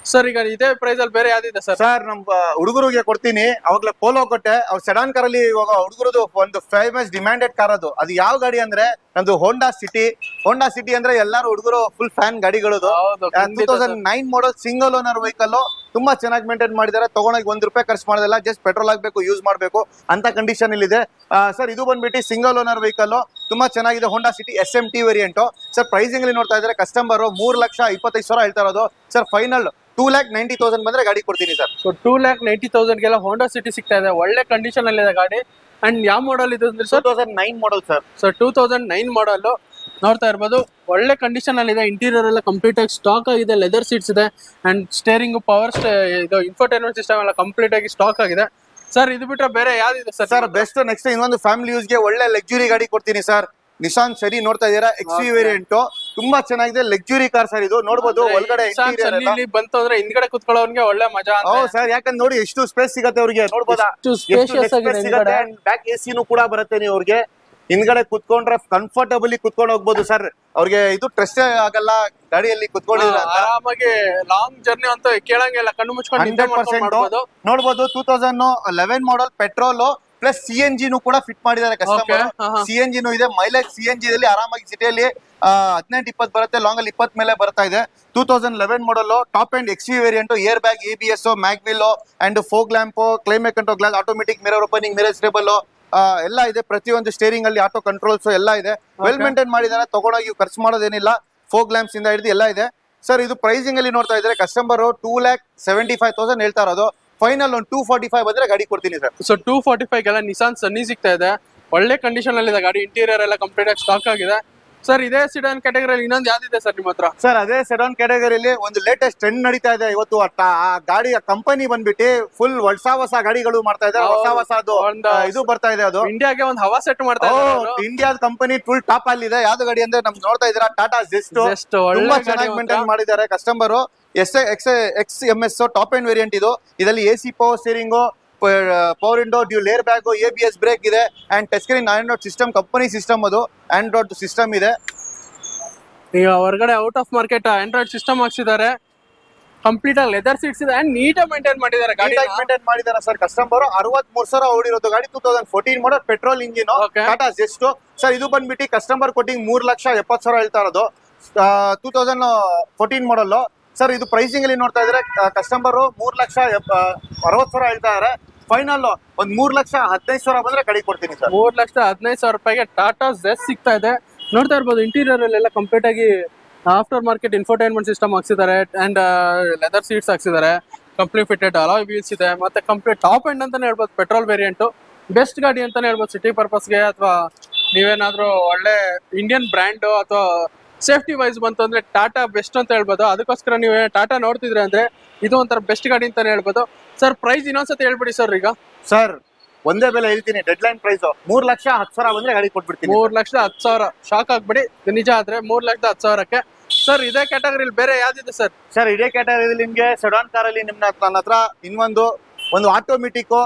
ಸರ್ ಈಗ ಇದೇ ಪ್ರೈಸ್ ಅಲ್ಲಿ ಬೇರೆ ಯಾವ್ದಿದೆ ಸರ್? ಸರ್ ನಮ್ಮ ಹುಡುಗರಿಗೆ ಕೊಡ್ತೀನಿ. ಅವಾಗ್ಲೇ ಪೋಲೋ ಕೊಟ್ಟೆ. ಅವ್ರು ಸೆಡಾನ್ ಕಾರ್ ಅಲ್ಲಿ ಇವಾಗ ಹುಡುಗರದು ಒಂದು ಫೇಮಸ್ ಡಿಮ್ಯಾಂಡೆಡ್ ಕಾರ್ ಅದು ಯಾವ ಗಾಡಿ ಅಂದ್ರೆ ನಮ್ದು ಹೋಂಡಾ ಸಿಟಿ ಅಂದ್ರೆ ಎಲ್ಲಾರು ಹುಡುಗರು ಫುಲ್ ಫ್ಯಾನ್ ಗಾಡಿಗಳದು. 2009 ಮಾಡಲ್ ಸಿಂಗಲ್ ಓನರ್ ವೆಹಿಕಲ್, ತುಂಬಾ ಚೆನ್ನಾಗಿ ಮೇಂಟೈನ್ ಮಾಡಿದ್ದಾರೆ. ತಗೊಂಡೋಗಿ ₹1 ಖರ್ಚು ಮಾಡೋದಿಲ್ಲ, ಜಸ್ಟ್ ಪೆಟ್ರೋಲ್ ಹಾಕ್ಬೇಕು, ಯೂಸ್ ಮಾಡ್ಬೇಕು ಅಂತ ಕಂಡೀಷನ್ ಇಲ್ಲಿ ಇದೆ. ಸರ್ ಇದು ಬಂದ್ಬಿಟ್ಟು ಸಿಂಗಲ್ ಓನರ್ ವೆಹಿಕಲ್, ತುಂಬಾ ಚೆನ್ನಾಗಿದೆ. Honda City SMT variant. Sir pricing ಅಲ್ಲಿ ನೋಡ್ತಾ ಇದ್ದಾರೆ ಕಸ್ಟಮರ್ 3,25,000 ಹೇಳ್ತಾ ಇರೋದು. ಸರ್ ಫೈನಲ್ 2,90,000 ಬಂದ್ರೆ ಗಾಡಿ ಕೊಡ್ತೀನಿ ಸರ್. ಸೊ 2,90,000ಗೆಲ್ಲ ಹೋಂಡಾ ಸಿಟಿ ಸಿಗ್ತಾ ಇದೆ. ಒಳ್ಳೆ ಕಂಡೀಷನ್ ಅಲ್ಲಿ ಇದೆ ಗಾಡಿ. ಅಂಡ್ ಯಾವ ಮಾಡಲ್ ಇದು ಅಂದ್ರೆ ಸರ್? 2009 model sir. ಸೊ 2009 ಮಾಡಲ್. ನೋಡ್ತಾ ಇರ್ಬೋದು ಒಳ್ಳೆ ಕಂಡೀಷನ್ ಅಲ್ಲಿ ಇದೆ. ಇಂಟೀರಿಯರ್ ಎಲ್ಲ ಕಂಪ್ಲೀಟ್ ಆಗಿ ಸ್ಟಾಕ್ ಆಗಿದೆ. ಲೆದರ್ ಸೀಟ್ಸ್ ಇದೆ ಅಂಡ್ ಸ್ಟೇರಿಂಗ್ ಪವರ್ ಇದು ಇನ್ಫೋಟೈನ್ಮೆಂಟ್ ಸಿಸ್ಟಮ್ ಎಲ್ಲ ಕಂಪ್ಲೀಟ್ ಆಗಿ ಸ್ಟಾಕ್ ಆಗಿದೆ. ಸರ್ ಇದು ಬಿಟ್ರೆ ಬೇರೆ ಯಾವ್ದಿದೆ ಸರ್? ಸರ್ ಬೆಸ್ಟ್ ನೆಕ್ಸ್ಟ್ ಇನ್ನೊಂದು ಫ್ಯಾಮಿಲಿ ಯೂಸ್ಗೆ ಒಳ್ಳೆ ಲಕ್ಸುರಿ ಗಾಡಿ ಕೊಡ್ತೀನಿ ಸರ್. ನಿಶಾನ್ ಸರಿ ನೋಡ್ತಾ ಇದೀರಾ, XV ವೇರಿಯಂಟ್ ತುಂಬಾ ಚೆನ್ನಾಗಿದೆ. ಲಕ್ಸುರಿ ಕಾರ್ ಸರ್ ಇದು. ನೋಡಬಹುದು ಒಳಗಡೆ ಬಂತು ಅಂದ್ರೆ ಹಿಂದ್ಗಡೆ ಕುತ್ಕೊಳ್ಳೋನ್ಗೆ ಒಳ್ಳೆ ಮಜಾ. ಹೌದು ಸರ್, ಯಾಕಂದ್ರೆ ನೋಡಿ ಎಷ್ಟು ಸ್ಪೇಸ್ ಸಿಗುತ್ತೆ ಅವ್ರಿಗೆ. ನೋಡಬಹುದಾ ಬ್ಯಾಕ್ AC ಕೂಡ ಬರುತ್ತೆ. ನೀವು ಅವ್ರಿಗೆ ಹಿಂದ್ಗಡೆ ಕುತ್ಕೊಂಡ್ರೆ ಕಂಫರ್ಟಬಲಿ ಕುತ್ಕೊಂಡು ಹೋಗ್ಬೋದು ಸರ್. ಅವ್ರಿಗೆ ಇದು ಸ್ಟ್ರೆಸ್ ಆಗಲ್ಲ ಗಾಡಿಯಲ್ಲಿ ಕುತ್ಕೊಂಡಿದ್ರೆ. ಆರಾಮಾಗಿ ಲಾಂಗ್ ಜರ್ನಿ ಅಂತ ಕೇಳಂಗಿಲ್ಲ, ಕಣ್ಣು ಮುಚ್ಕೊಂಡು ನೋಡಬಹುದು. 2011 ಮಾಡಲ್ ಪೆಟ್ರೋಲ್ ಪ್ಲಸ್ CNG ಕೂಡ ಫಿಟ್ ಮಾಡಿದ್ದಾರೆ ಕಸ್ಟಮರ್. CNG ಇದೆ, ಮೈಲೇಜ್ CNG ದಲ್ಲಿ ಆರಾಮಾಗಿ ಸಿಟಿಯಲ್ಲಿ 18-20 ಬರುತ್ತೆ, ಲಾಂಗ್ ಅಲ್ಲಿ 20 ಮೇಲೆ ಬರ್ತಾ ಇದೆ. 2011 model top and XV variant, air bag, ABS, mag wheel and fog lamp, climate control glass, automatic mirror opening, mirror stable ಎಲ್ಲ ಇದೆ. ಪ್ರತಿಯೊಂದು ಸ್ಟೇರಿಂಗ್ ಅಲ್ಲಿ ಆಟೋ ಕಂಟ್ರೋಲ್ಸ್ ಎಲ್ಲ ಇದೆ. ವೆಲ್ ಮೇಂಟೈನ್ ಮಾಡಿದ್ದಾರೆ, ತಗೊಂಡೋಗಿ ಖರ್ಚು ಮಾಡೋದೇನಿಲ್ಲ. ಫೋಗ್ ಲ್ಯಾಂಪ್ಸ್ ಇಂದ ಹಿಡಿದು ಎಲ್ಲ ಇದೆ ಸರ್. ಇದು ಪ್ರೈಸಿಂಗ್ ಅಲ್ಲಿ ನೋಡ್ತಾ ಇದ್ರೆ ಕಸ್ಟಮರ್ 2,75,000 ಹೇಳ್ತಾ ಇರೋದು. ಫೈನಲ್ ಒಂದು 245 ಬಂದ್ರೆ ಗಾಡಿ ಕೊಡ್ತೀನಿ ಸರ್. ಸೊ 245 ಗೆಲ್ಲ ನಿಸಾನ್ ಸನ್ನಿ ಸಿಗ್ತಾ ಇದೆ. ಒಳ್ಳೆ ಕಂಡೀಷನ್ ಅಲ್ಲಿ ಇದೆ ಗಾಡಿ. ಇಂಟೀರಿಯರ್ ಎಲ್ಲ ಕಂಪ್ಲೀಟ್ ಆಗಿ ಸ್ಟಾಕ್ ಆಗಿದೆ ಸರ್. ಇದೇ ಸಿಡಾನ್ ಕ್ಯಾಟಗರಿ ಇನ್ನೊಂದು ಯಾವ್ದಿದೆ ಸರ್ ನಿಮ್ಮ ಹತ್ರ? ಸರ್ ಅದೇ ಸೆಡಾನ್ ಕ್ಯಾಟಗರಿಯಲ್ಲಿ ಒಂದು ಲೇಟೆಸ್ಟ್ ಟ್ರೆಂಡ್ ನಡೀತಾ ಇದೆ ಇವತ್ತು. ಆ ಗಾಡಿಯ ಕಂಪನಿ ಬಂದ್ಬಿಟ್ಟು ಫುಲ್ ಹೊಸ ಗಾಡಿಗಳು ಮಾಡ್ತಾ ಇದ್ದಾರೆ. ಹೊಸ ಇದು ಬರ್ತಾ ಇದೆ. ಅದು ಇಂಡಿಯಾಗೆ ಒಂದು ಹವಾ ಸೆಟ್ ಮಾಡ್ತಾ ಇದೆ. ಇಂಡಿಯಾದ ಕಂಪನಿ ಫುಲ್ ಟಾಪ್ ಅಲ್ಲಿ ಇದೆ. ಯಾವ್ದು ಗಾಡಿ ಅಂದ್ರೆ ನಮ್ಗೆ ನೋಡ್ತಾ ಇದ್ದೀರಾ, ಟಾಟಾ ಜೆಸ್ಟ್. ತುಂಬಾ ಚೆನ್ನಾಗಿ ಮೇಂಟೈನ್ ಮಾಡಿದ್ದಾರೆ customer. XMS top end variant ಇದು. ಇದರಲ್ಲಿ AC power steering, power window, dual air bag, ABS brake ಇದೆ and touch screen Android system, company system. ಅದು ಆಂಡ್ರಾಯ್ಡ್ ಸಿಸ್ಟಮ್ ಇದೆ. ಈಗ ಹೊರಗಡೆ out of market Android system ಹಾಕ್ಸಿದ್ದಾರೆ. ಕಂಪ್ಲೀಟ್ ಆಗಿ ಲೆದರ್ ಸೀಟ್ಸ್ ಇದೆ ಅಂಡ್ ನೀಟಾಗಿ ಮೇಂಟೈನ್ ಮಾಡಿದ್ದಾರೆ ಗಾಡಿ. ಮೇಂಟೈನ್ ಮಾಡಿದ್ದಾರೆ ಸರ್ ಕಸ್ಟಮರ್. 63,000 ಓಡಿರೋದು ಗಾಡಿ. 2014 ಮಾಡಲ್ petrol engine, Tata just sir. ಇದು ಬಂದ್ಬಿಟ್ಟು ಕಸ್ಟಮರ್ ಕೊಟ್ಟಿಂಗ್ 3,70,000 ಹೇಳ್ತಾ ಇರೋದು. 2014 ಮಾಡಲ್ ಸರ್. ಇದು ಪ್ರೈಸಿಂಗ್ ಅಲ್ಲಿ ನೋಡ್ತಾ ಇದ್ರೆ ಕಸ್ಟಮರ್ 3,60,000 ಹೇಳ್ತಾ ಇದಾರೆ. ಫೈನಲ್ ಒಂದ್ 3,15,000 ಬಂದ್ರೆ ಗಾಡಿ ಕೊಡ್ತೀನಿ ಸರ್. 3,15,000 ರೂಪಾಯಿಗೆ ಟಾಟಾ ಜೆಸ್ಟ್ ಸಿಗ್ತಾ ಇದೆ. ನೋಡ್ತಾ ಇರ್ಬೋದು ಇಂಟೀರಿಯರ್ ಅಲ್ಲೆಲ್ಲ ಕಂಪ್ಲೀಟ್ ಆಗಿ ಆಫ್ಟರ್ ಮಾರ್ಕೆಟ್ ಇನ್ಫೋಟೈನ್ಮೆಂಟ್ ಸಿಸ್ಟಮ್ ಹಾಕ್ಸಿದ್ದಾರೆ ಅಂಡ್ ಲೆದರ್ ಸೀಟ್ಸ್ ಹಾಕ್ಸಿದ್ದಾರೆ. ಕಂಪ್ಲೀಟ್ ಫಿಟೆಡ್ ಅಲಾಯ್ ವೀಲ್ಸ್ ಇದೆ. ಮತ್ತೆ ಕಂಪ್ಲೀಟ್ ಟಾಪ್ ಎಂಡ್ ಅಂತಾನೆ ಹೇಳ್ಬೋದು. ಪೆಟ್ರೋಲ್ ವೇರಿಯಂಟ್ ಬೆಸ್ಟ್ ಗಾಡಿ ಅಂತಾನೆ ಹೇಳ್ಬೋದು ಸಿಟಿ ಪರ್ಪಸ್ಗೆ. ಅಥವಾ ನೀವೇನಾದ್ರೂ ಒಳ್ಳೆ ಇಂಡಿಯನ್ ಬ್ರ್ಯಾಂಡ್ ಅಥವಾ ಸೇಫ್ಟಿ ವೈಸ್ ಬಂತು ಅಂದ್ರೆ ಟಾಟಾ ಬೆಸ್ಟ್ ಅಂತ ಹೇಳ್ಬೋದು. ಅದಕ್ಕೋಸ್ಕರ ನೀವು ಟಾಟಾ ನೋಡ್ತಿದ್ರೆ ಅಂದ್ರೆ ಇದು ಒಂಥರ ಬೆಸ್ಟ್ ಗಾಡಿ ಅಂತಾನೆ ಹೇಳ್ಬೋದು ಸರ್. ಪ್ರೈಸ್ ಇನ್ನೊಂದ್ಸತಿ ಹೇಳ್ಬಿಡಿ ಸರ್. ಈಗ ಸರ್ ಒಂದೇ ಬೆಲೆ ಹೇಳ್ತೀನಿ, ಡೆಡ್ ಲೈನ್ ಪ್ರೈಸ್ 3,10,000 ಬಂದ್ರೆ ಗಾಡಿ ಕೊಟ್ಬಿಡ್ತೀನಿ. 3,10,000 ಶಾಕ್ ಆಗ್ಬಿಡಿ, ನಿಜ ಆದ್ರೆ 3,10,000ಕ್ಕೆ ಸರ್. ಇದೇ ಕ್ಯಾಟಗರಿಲಿ ಬೇರೆ ಯಾವ್ದಿದೆ ಸರ್? ಸರ್ ಇದೇ ಕ್ಯಾಟಗರಿಲಿ ನಿಮ್ಗೆ ಸೆಡಾನ್ ಕಾರ್ ಅಲ್ಲಿ ನನ್ನ ಹತ್ರ ಒಂದು ಆಟೋಮೆಟಿಕ್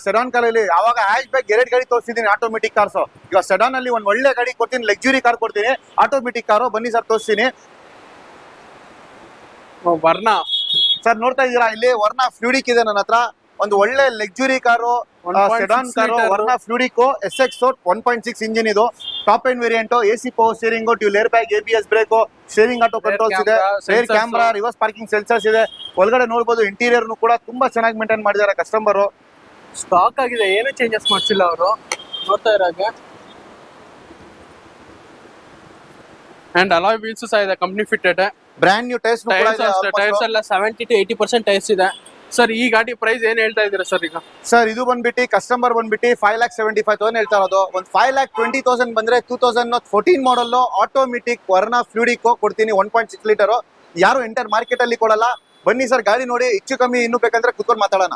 ಸೆಡಾನ್ ಕಾರ್ ಅಲ್ಲಿ ಯಾವಾಗ ಹ್ಯಾಶ್ ಬ್ಯಾಕ್ 2 ಗಾಡಿ ತೋರಿಸಿದೀನಿ ಆಟೋಮೆಟಿಕ್ ಕಾರ್ಸ್. ಇವಾಗ ಸೆಡಾನ್ ಅಲ್ಲಿ ಒಂದು ಒಳ್ಳೆ ಗಾಡಿ ಕೊಡ್ತೀನಿ, ಲಕ್ಸುರಿ ಕಾರ್ ಕೊಡ್ತೀನಿ, ಆಟೋಮೆಟಿಕ್ ಕಾರು. ಬನ್ನಿ ಸರ್ ತೋರಿಸ್ತೀನಿ. ವರ್ನಾ ಸರ್ ನೋಡ್ತಾ ಇದೀರಾ, ಇಲ್ಲಿ ವರ್ನಾ ಫ್ಲೂಡಿಕ್ ಇದೆ ನನ್ನ ಹತ್ರ. ಒಂದು ಒಳ್ಳೆ luxury car, sedan car, Verna fluidic SX 1.6 engine. ಇದು top end variant. AC power steering, dual air bag, ABS brake, steering auto controls ಇದೆ, rear camera, reverse parking sensors ಇದೆ. ಒಳಗಡೆ ನೋಡಬಹುದು ಇಂಟೀರಿಯರ್ ಕೂಡ ತುಂಬಾ ಚೆನ್ನಾಗಿ ಮೇಂಟೈನ್ ಮಾಡಿದ್ದಾರೆ ಕಸ್ಟಮರ್. ಸ್ಟಾಕ್ ಆಗಿದೆ, ಏನು ಚೇಂಜಸ್ ಮಾಡಿಸಿಲ್ಲ ಅವರು. ನೋಡ್ತಾ ಇರಾಗೆ ಅಂಡ್ ಅಲಾಯ್ ವೀಲ್ಸ್ ಸಹ ಇದೆ, company fitted. Brand new tyres ಎಲ್ಲ 70 to 80% ಟೈರ್ಸ್ ಇದೆ ಸರ್. ಈ ಗಾಡಿ ಪ್ರೈಸ್ ಏನ್ ಹೇಳ್ತಾ ಇದ್ದೀರಾ ಸರ್ ಈಗ? ಸರ್ ಇದು ಬಂದ್ಬಿಟ್ಟು ಕಸ್ಟಮರ್ ಬಂದ್ಬಿಟ್ಟು 5,75,000 ಹೇಳ್ತಾ ಇರೋದು. ಒಂದು 5,20,000 ಬಂದ್ರೆ 2014 ಮಾಡಲ್ ಆಟೋಮೆಟಿಕ್ ವರ್ನಾ ಫ್ಲೂಡಿಕ್ ಕೊಡ್ತೀನಿ, 1.6 ಲೀಟರ್. ಯಾರು ಎಂಟರ್ ಮಾರ್ಕೆಟ್ ಅಲ್ಲಿ ಕೊಡಲ್ಲ. ಬನ್ನಿ ಸರ್ ಗಾಡಿ ನೋಡಿ, ಹೆಚ್ಚು ಕಮ್ಮಿ ಇನ್ನೂ ಬೇಕಂದ್ರೆ ಕುತ್ಕೊಂಡು ಮಾತಾಡೋಣ.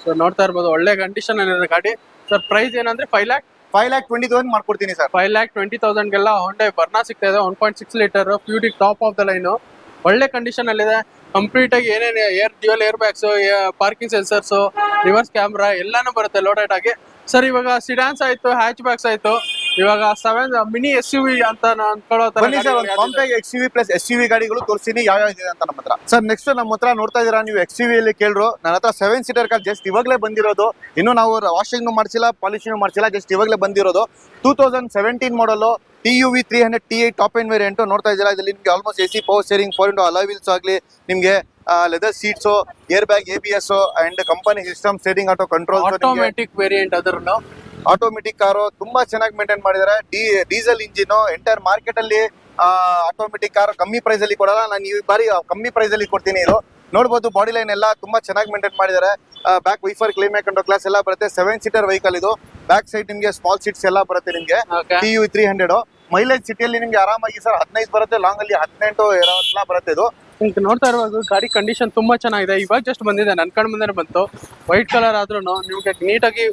ಸರ್ ನೋಡ್ತಾ ಇರ್ಬೋದು ಒಳ್ಳೆ ಕಂಡೀಷನ್ ಇದೆ ಗಾಡಿ ಸರ್. ಪ್ರೈಸ್ ಏನಂದ್ರೆ 5,20,000 ಮಾಡ್ಕೊಡ್ತೀನಿ ಸರ್. 5,20,000ಗೆಲ್ಲ ಹೊಂಡೈ ವರ್ನಾ ಸಿಗ್ತಾ ಇದೆ. 1.6 litre fluidic top of the line ಒಳ್ಳೆ ಕಂಡೀಷನ್ ಅಲ್ಲಿ ಇದೆ. ಕಂಪ್ಲೀಟ್ ಆಗಿ ಏನೇನು dual air bags, parking sensors, reverse camera ಎಲ್ಲಾನು ಬರುತ್ತೆ ಲೋಡೆಡ್ ಆಗಿ ಸರ್. ಇವಾಗ ಸಿಡಾನ್ಸ್ ಆಯ್ತು, ಹ್ಯಾಚ್ ಬ್ಯಾಗ್ಸ್ ಆಯ್ತು, ಇವಾಗ 7 ಮಿನಿ SUV ಅಂತ ಅನ್ಕೊಳ್ಳೋ ತರ XUV ಪ್ಲಸ್ SUV ಗಾಡಿಗಳು ತೋರಿಸ್ತೀನಿ ಯಾವ ಇದೆ ಅಂತ ನಮ್ಮ ಹತ್ರ. ಸರ್ ನೆಕ್ಸ್ಟ್ ನಮ್ಮ ಹತ್ರ ನೋಡ್ತಾ ಇದೀರಾ ನೀವು, XUV ಅಲ್ಲಿ ಕೇಳ್ರು. ನನ್ನ ಹತ್ರ 7 ಸೀಟರ್ ಕಾರ್ ಜಸ್ಟ್ ಇವಾಗಲೇ ಬಂದಿರೋದು. ಇನ್ನು ನಾವು ವಾಷಿಂಗ್ ಮಾಡಿಸಿಲ್ಲ, ಪಾಲಿಶಿಂಗ್ ಮಾಡಿಸಿಲ್ಲ, ಜಸ್ಟ್ ಇವಾಗಲೇ ಬಂದಿರೋದು. 2017 ಮಾಡಲ್ TUV 300 Ti top end variant ನೋಡ್ತಾ ಇದ್ದೀರಾ. ಇದರಲ್ಲಿ ನಿಮಗೆ almost AC power steering, four window alloy wheels ಆಗಲಿ, ನಿಮಗೆ leather seats, air bag, ABS and company system, steering auto control, automatic variant. ಅದರಲ್ಲೂ ಆಟೋಮೆಟಿಕ್ ಕಾರು ತುಂಬಾ ಚೆನ್ನಾಗಿ ಮೇಂಟೈನ್ ಮಾಡಿದ್ದಾರೆ. Diesel engine. ಎಂಟರ್ ಮಾರ್ಕೆಟ್ ಅಲ್ಲಿ ಆಟೋಮೆಟಿಕ್ ಕಾರ್ ಕಮ್ಮಿ ಪ್ರೈಸ್ ಅಲ್ಲಿ ಕೊಡಲ್ಲ, ನಾನು ಈ ಬಾರಿ ಕಮ್ಮಿ ಪ್ರೈಸ್ ಅಲ್ಲಿ ಕೊಡ್ತೀನಿ. ಇದು ನೋಡಬಹುದು ಬಾಡಿ ಲೈನ್ ಎಲ್ಲ ತುಂಬಾ ಚೆನ್ನಾಗಿ ಮೇಂಟೈನ್ ಮಾಡಿದ್ದಾರೆ. Back wiper, climate control glass ಎಲ್ಲ ಬರುತ್ತೆ. 7 ಸೀಟರ್ ವೆಹಿಕಲ್ ಇದು. ಬ್ಯಾಕ್ ಸೈಡ್ ನಿಮಗೆ ಸ್ಮಾಲ್ ಸೀಟ್ಸ್ ಎಲ್ಲ ಬರುತ್ತೆ ನಿಮಗೆ. TUV 300 ಮೈಲೇಜ್ ಸಿಟಿಯಲ್ಲಿ ನಿಮ್ಗೆ ಆರಾಮಾಗಿ ಸರ್ 15 ಬರುತ್ತೆ, ಲಾಂಗ್ ಅಲ್ಲಿ 18 20 ಬರುತ್ತೆ ಇದು. ಈಗ ನೋಡ್ತಾ ಇರುವಾಗ ಗಾಡಿ ಕಂಡೀಷನ್ ತುಂಬಾ ಚೆನ್ನಾಗಿದೆ. ಇವಾಗ ಜಸ್ಟ್ ಬಂದಿದೆ, ನನ್ನ ಕಣ್ಣು ಮುಂದೆ ಬಂತು. ವೈಟ್ ಕಲರ್ ಆದ್ರೂ ನಿಮ್ಗೆ ನೀಟಾಗಿ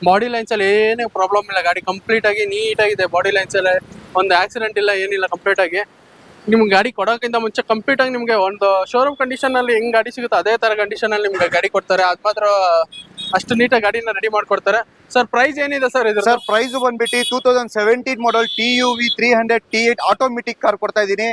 ಬಾಡಿ ಲೈನ್ಸ್ ಅಲ್ಲಿ ಏನೇ ಪ್ರಾಬ್ಲಮ್ ಇಲ್ಲ. ಗಾಡಿ ಕಂಪ್ಲೀಟ್ ಆಗಿ ನೀಟಾಗಿದೆ. ಬಾಡಿ ಲೈನ್ಸ್ ಅಲ್ಲಿ ಒಂದು ಆಕ್ಸಿಡೆಂಟ್ ಇಲ್ಲ, ಏನಿಲ್ಲ. ಕಂಪ್ಲೀಟ್ ಆಗಿ ನಿಮ್ಗೆ ಗಾಡಿ ಕೊಡೋಕ್ಕಿಂತ ಮುಂಚೆ ಕಂಪ್ಲೀಟ್ ಆಗಿ ನಿಮ್ಗೆ ಒಂದು ಶೋರೂಮ್ ಕಂಡೀಷನ್ ಅಲ್ಲಿ ಹೆಂಗ್ ಗಾಡಿ ಸಿಗುತ್ತೆ ಅದೇ ತರ ಕಂಡೀಷನ್ ಅಲ್ಲಿ ನಿಮ್ಗೆ ಗಾಡಿ ಕೊಡ್ತಾರೆ. ಅದ್ ಮಾತ್ರ ಅಷ್ಟು ನೀಟಾಗಿ ಗಾಡಿನ ರೆಡಿ ಮಾಡ್ಕೊಡ್ತಾರೆ. ಸರ್ ಪ್ರೈಸ್ ಏನಿದೆ ಸರ್ ಇದು? ಸರ್ ಪ್ರೈಸ್ ಬಂದ್ಬಿಟ್ಟು 2017 ಮಾಡಲ್ TUV 300 T8 ಆಟೋಮೆಟಿಕ್ ಕಾರ್ ಕೊಡ್ತಾ ಇದೀನಿ.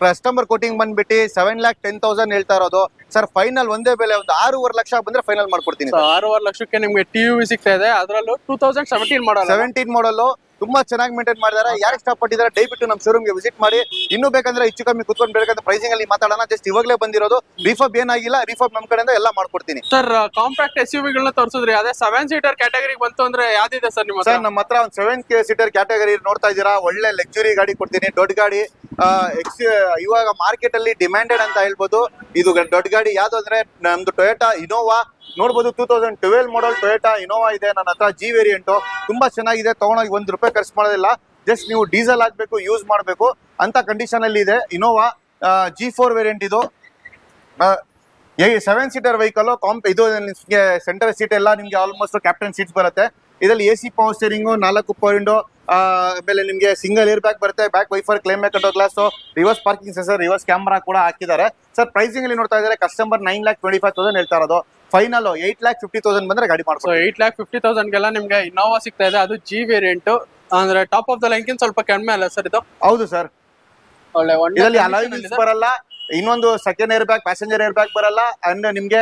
ಕಸ್ಟಮರ್ ಕೋಟಿಂಗ್ ಬಂದ್ಬಿಟ್ಟು 7,10,000 ಹೇಳ್ತಾ ಇರೋದು. ಸರ್ ಫೈನಲ್ ಒಂದೇ ಬೆಲೆ ಒಂದು 6.5 ಲಕ್ಷ ಬಂದ್ರೆ ಫೈನಲ್ ಮಾಡ್ಕೊಡ್ತೀನಿ. 6.5 ಲಕ್ಷಕ್ಕೆ ನಿಮ್ಗೆ TUV ಸಿಗ್ತಾ ಇದೆ. ಅದರಲ್ಲೂ 2017 ಮಾಡಲ್. 17 ಮಾಡಲ್ ತುಂಬಾ ಚೆನ್ನಾಗಿ ಮೇಂಟೈನ್ ಮಾಡಿದ್ದಾರೆ. ಯಾರು ಇಷ್ಟಪಟ್ಟಿದ್ದಾರೆ ದಯವಿಟ್ಟು ನಮ್ಮ ಶೋರೂಮ್ಗೆ ವಿಸಿಟ್ ಮಾಡಿ. ಇನ್ನೂ ಬೇಕಂದ್ರೆ ಹೆಚ್ಚು ಕಮ್ಮಿ ಕುತ್ಕೊಂಡು ಬೇಕಂದ್ರೆ ಪ್ರೈಸಿಂಗ್ ಅಲ್ಲಿ ಮಾತಾಡೋಣ. ಜಸ್ಟ್ ಇವಾಗಲೇ ಬಂದಿರೋದು, ರಿಫಬ್ ಏನಾಗಿಲ್ಲ. ರಿಫಬ್ ನಮ್ ಕಡೆಯಿಂದ ಎಲ್ಲ ಮಾಡ್ಕೊಡ್ತೀನಿ. ಸರ್ ಕಾಂಪ್ಯಾಕ್ಟ್ SUV ಗಳನ್ನ ತೋರಿಸಿದ್ರಿ, ಅದೇ 7 ಸೀಟರ್ ಕ್ಯಾಟಗರಿ ಬಂತು ಅಂದ್ರೆ ಯಾವ್ದಿದೆ ಸರ್ ನಿಮ್ಮ? ಸರ್ ನಮ್ಮ ಹತ್ರ ಒಂದು 7 ಸೀಟರ್ ಕ್ಯಾಟಗರಿ ನೋಡ್ತಾ ಇದ್ದೀರಾ. ಒಳ್ಳೆ ಲಕ್ಸುರಿ ಗಾಡಿ ಕೊಡ್ತೀನಿ, ದೊಡ್ಡ ಗಾಡಿ. ಇವಾಗ ಮಾರ್ಕೆಟ್ ಅಲ್ಲಿ ಡಿಮ್ಯಾಂಡೆಡ್ ಅಂತ ಹೇಳ್ಬೋದು. ಇದು ದೊಡ್ಡ ಗಾಡಿ ಯಾವ್ದು ಅಂದ್ರೆ ನಮ್ದು ಟೊಯೋಟಾ ಇನೋವಾ ನೋಡ್ಬೋದು. 2012 ಮಾಡಲ್ ಟೊಯೋಟಾ ಇನೋವಾ ಇದೆ ನನ್ನ ಹತ್ರ. G ವೇರಿಯಂಟ್ ತುಂಬಾ ಚೆನ್ನಾಗಿದೆ. ತಗೊಂಡೋಗಿ ₹1 ಖರ್ಚು ಮಾಡೋದಿಲ್ಲ. ಜಸ್ಟ್ ನೀವು ಡೀಸೆಲ್ ಹಾಕ್ಬೇಕು, ಯೂಸ್ ಮಾಡಬೇಕು ಅಂತ ಕಂಡೀಷನ್ ಅಲ್ಲಿ ಇದೆ ಇನೋವಾ. G4 ವೇರಿಯಂಟ್ ಇದು. 7 ಸೀಟರ್ ವೆಹಿಕಲ್. ಇದು ನಿಮ್ಗೆ ಸೆಂಟರ್ ಸೀಟ್ ಎಲ್ಲ ನಿಮ್ಗೆ ಆಲ್ಮೋಸ್ಟ್ ಕ್ಯಾಪ್ಟನ್ ಸೀಟ್ಸ್ ಬರುತ್ತೆ. ಇದರಲ್ಲಿ AC power steering, 4 power window, ಆಮೇಲೆ ನಿಮ್ಗೆ ಸಿಂಗಲ್ ಏರ್ ಬ್ಯಾಗ್ ಬರುತ್ತೆ. Back wiper, climate control glass, reverse parking sensor, reverse camera ಕೂಡ ಹಾಕಿದ್ದಾರೆ. ಸರ್ ಪ್ರೈಸಿಂಗ್ ಅಲ್ಲಿ ನೋಡ್ತಾ ಇದ್ದಾರೆ ಕಸ್ಟಮರ್ 9,25,000 ಹೇಳ್ತಾ ಇರೋದು. ಫೈನಲ್ 8,50,000 ಬಂದ್ರೆ ಗಾಡಿ ಮಾಡ್ತಾರೆ. 8,50,000ಗೆಲ್ಲ ನಿಮ್ಗೆ ಇನೋವಾ ಸಿಗ್ತಾ ಇದೆ. ಅದು G ವೇರಿಯಂಟ್ ಅಂದ್ರೆ ಟಾಪ್ ಆಫ್ ದ ಲೈನ್ ಸ್ವಲ್ಪ ಕಡಿಮೆ ಅಲ್ಲ ಸರ್ ಇದು? ಹೌದು ಸರ್. ಒಳ್ಳೆ ಇದರಲ್ಲಿ ಅಲಾಯ್ ವೀಲ್ಸ್ ಬರಲ್ಲ. ಇನ್ನೊಂದು second air bag, passenger air bag ಬರಲ್ಲ. ಅಂಡ್ ನಿಮ್ಗೆ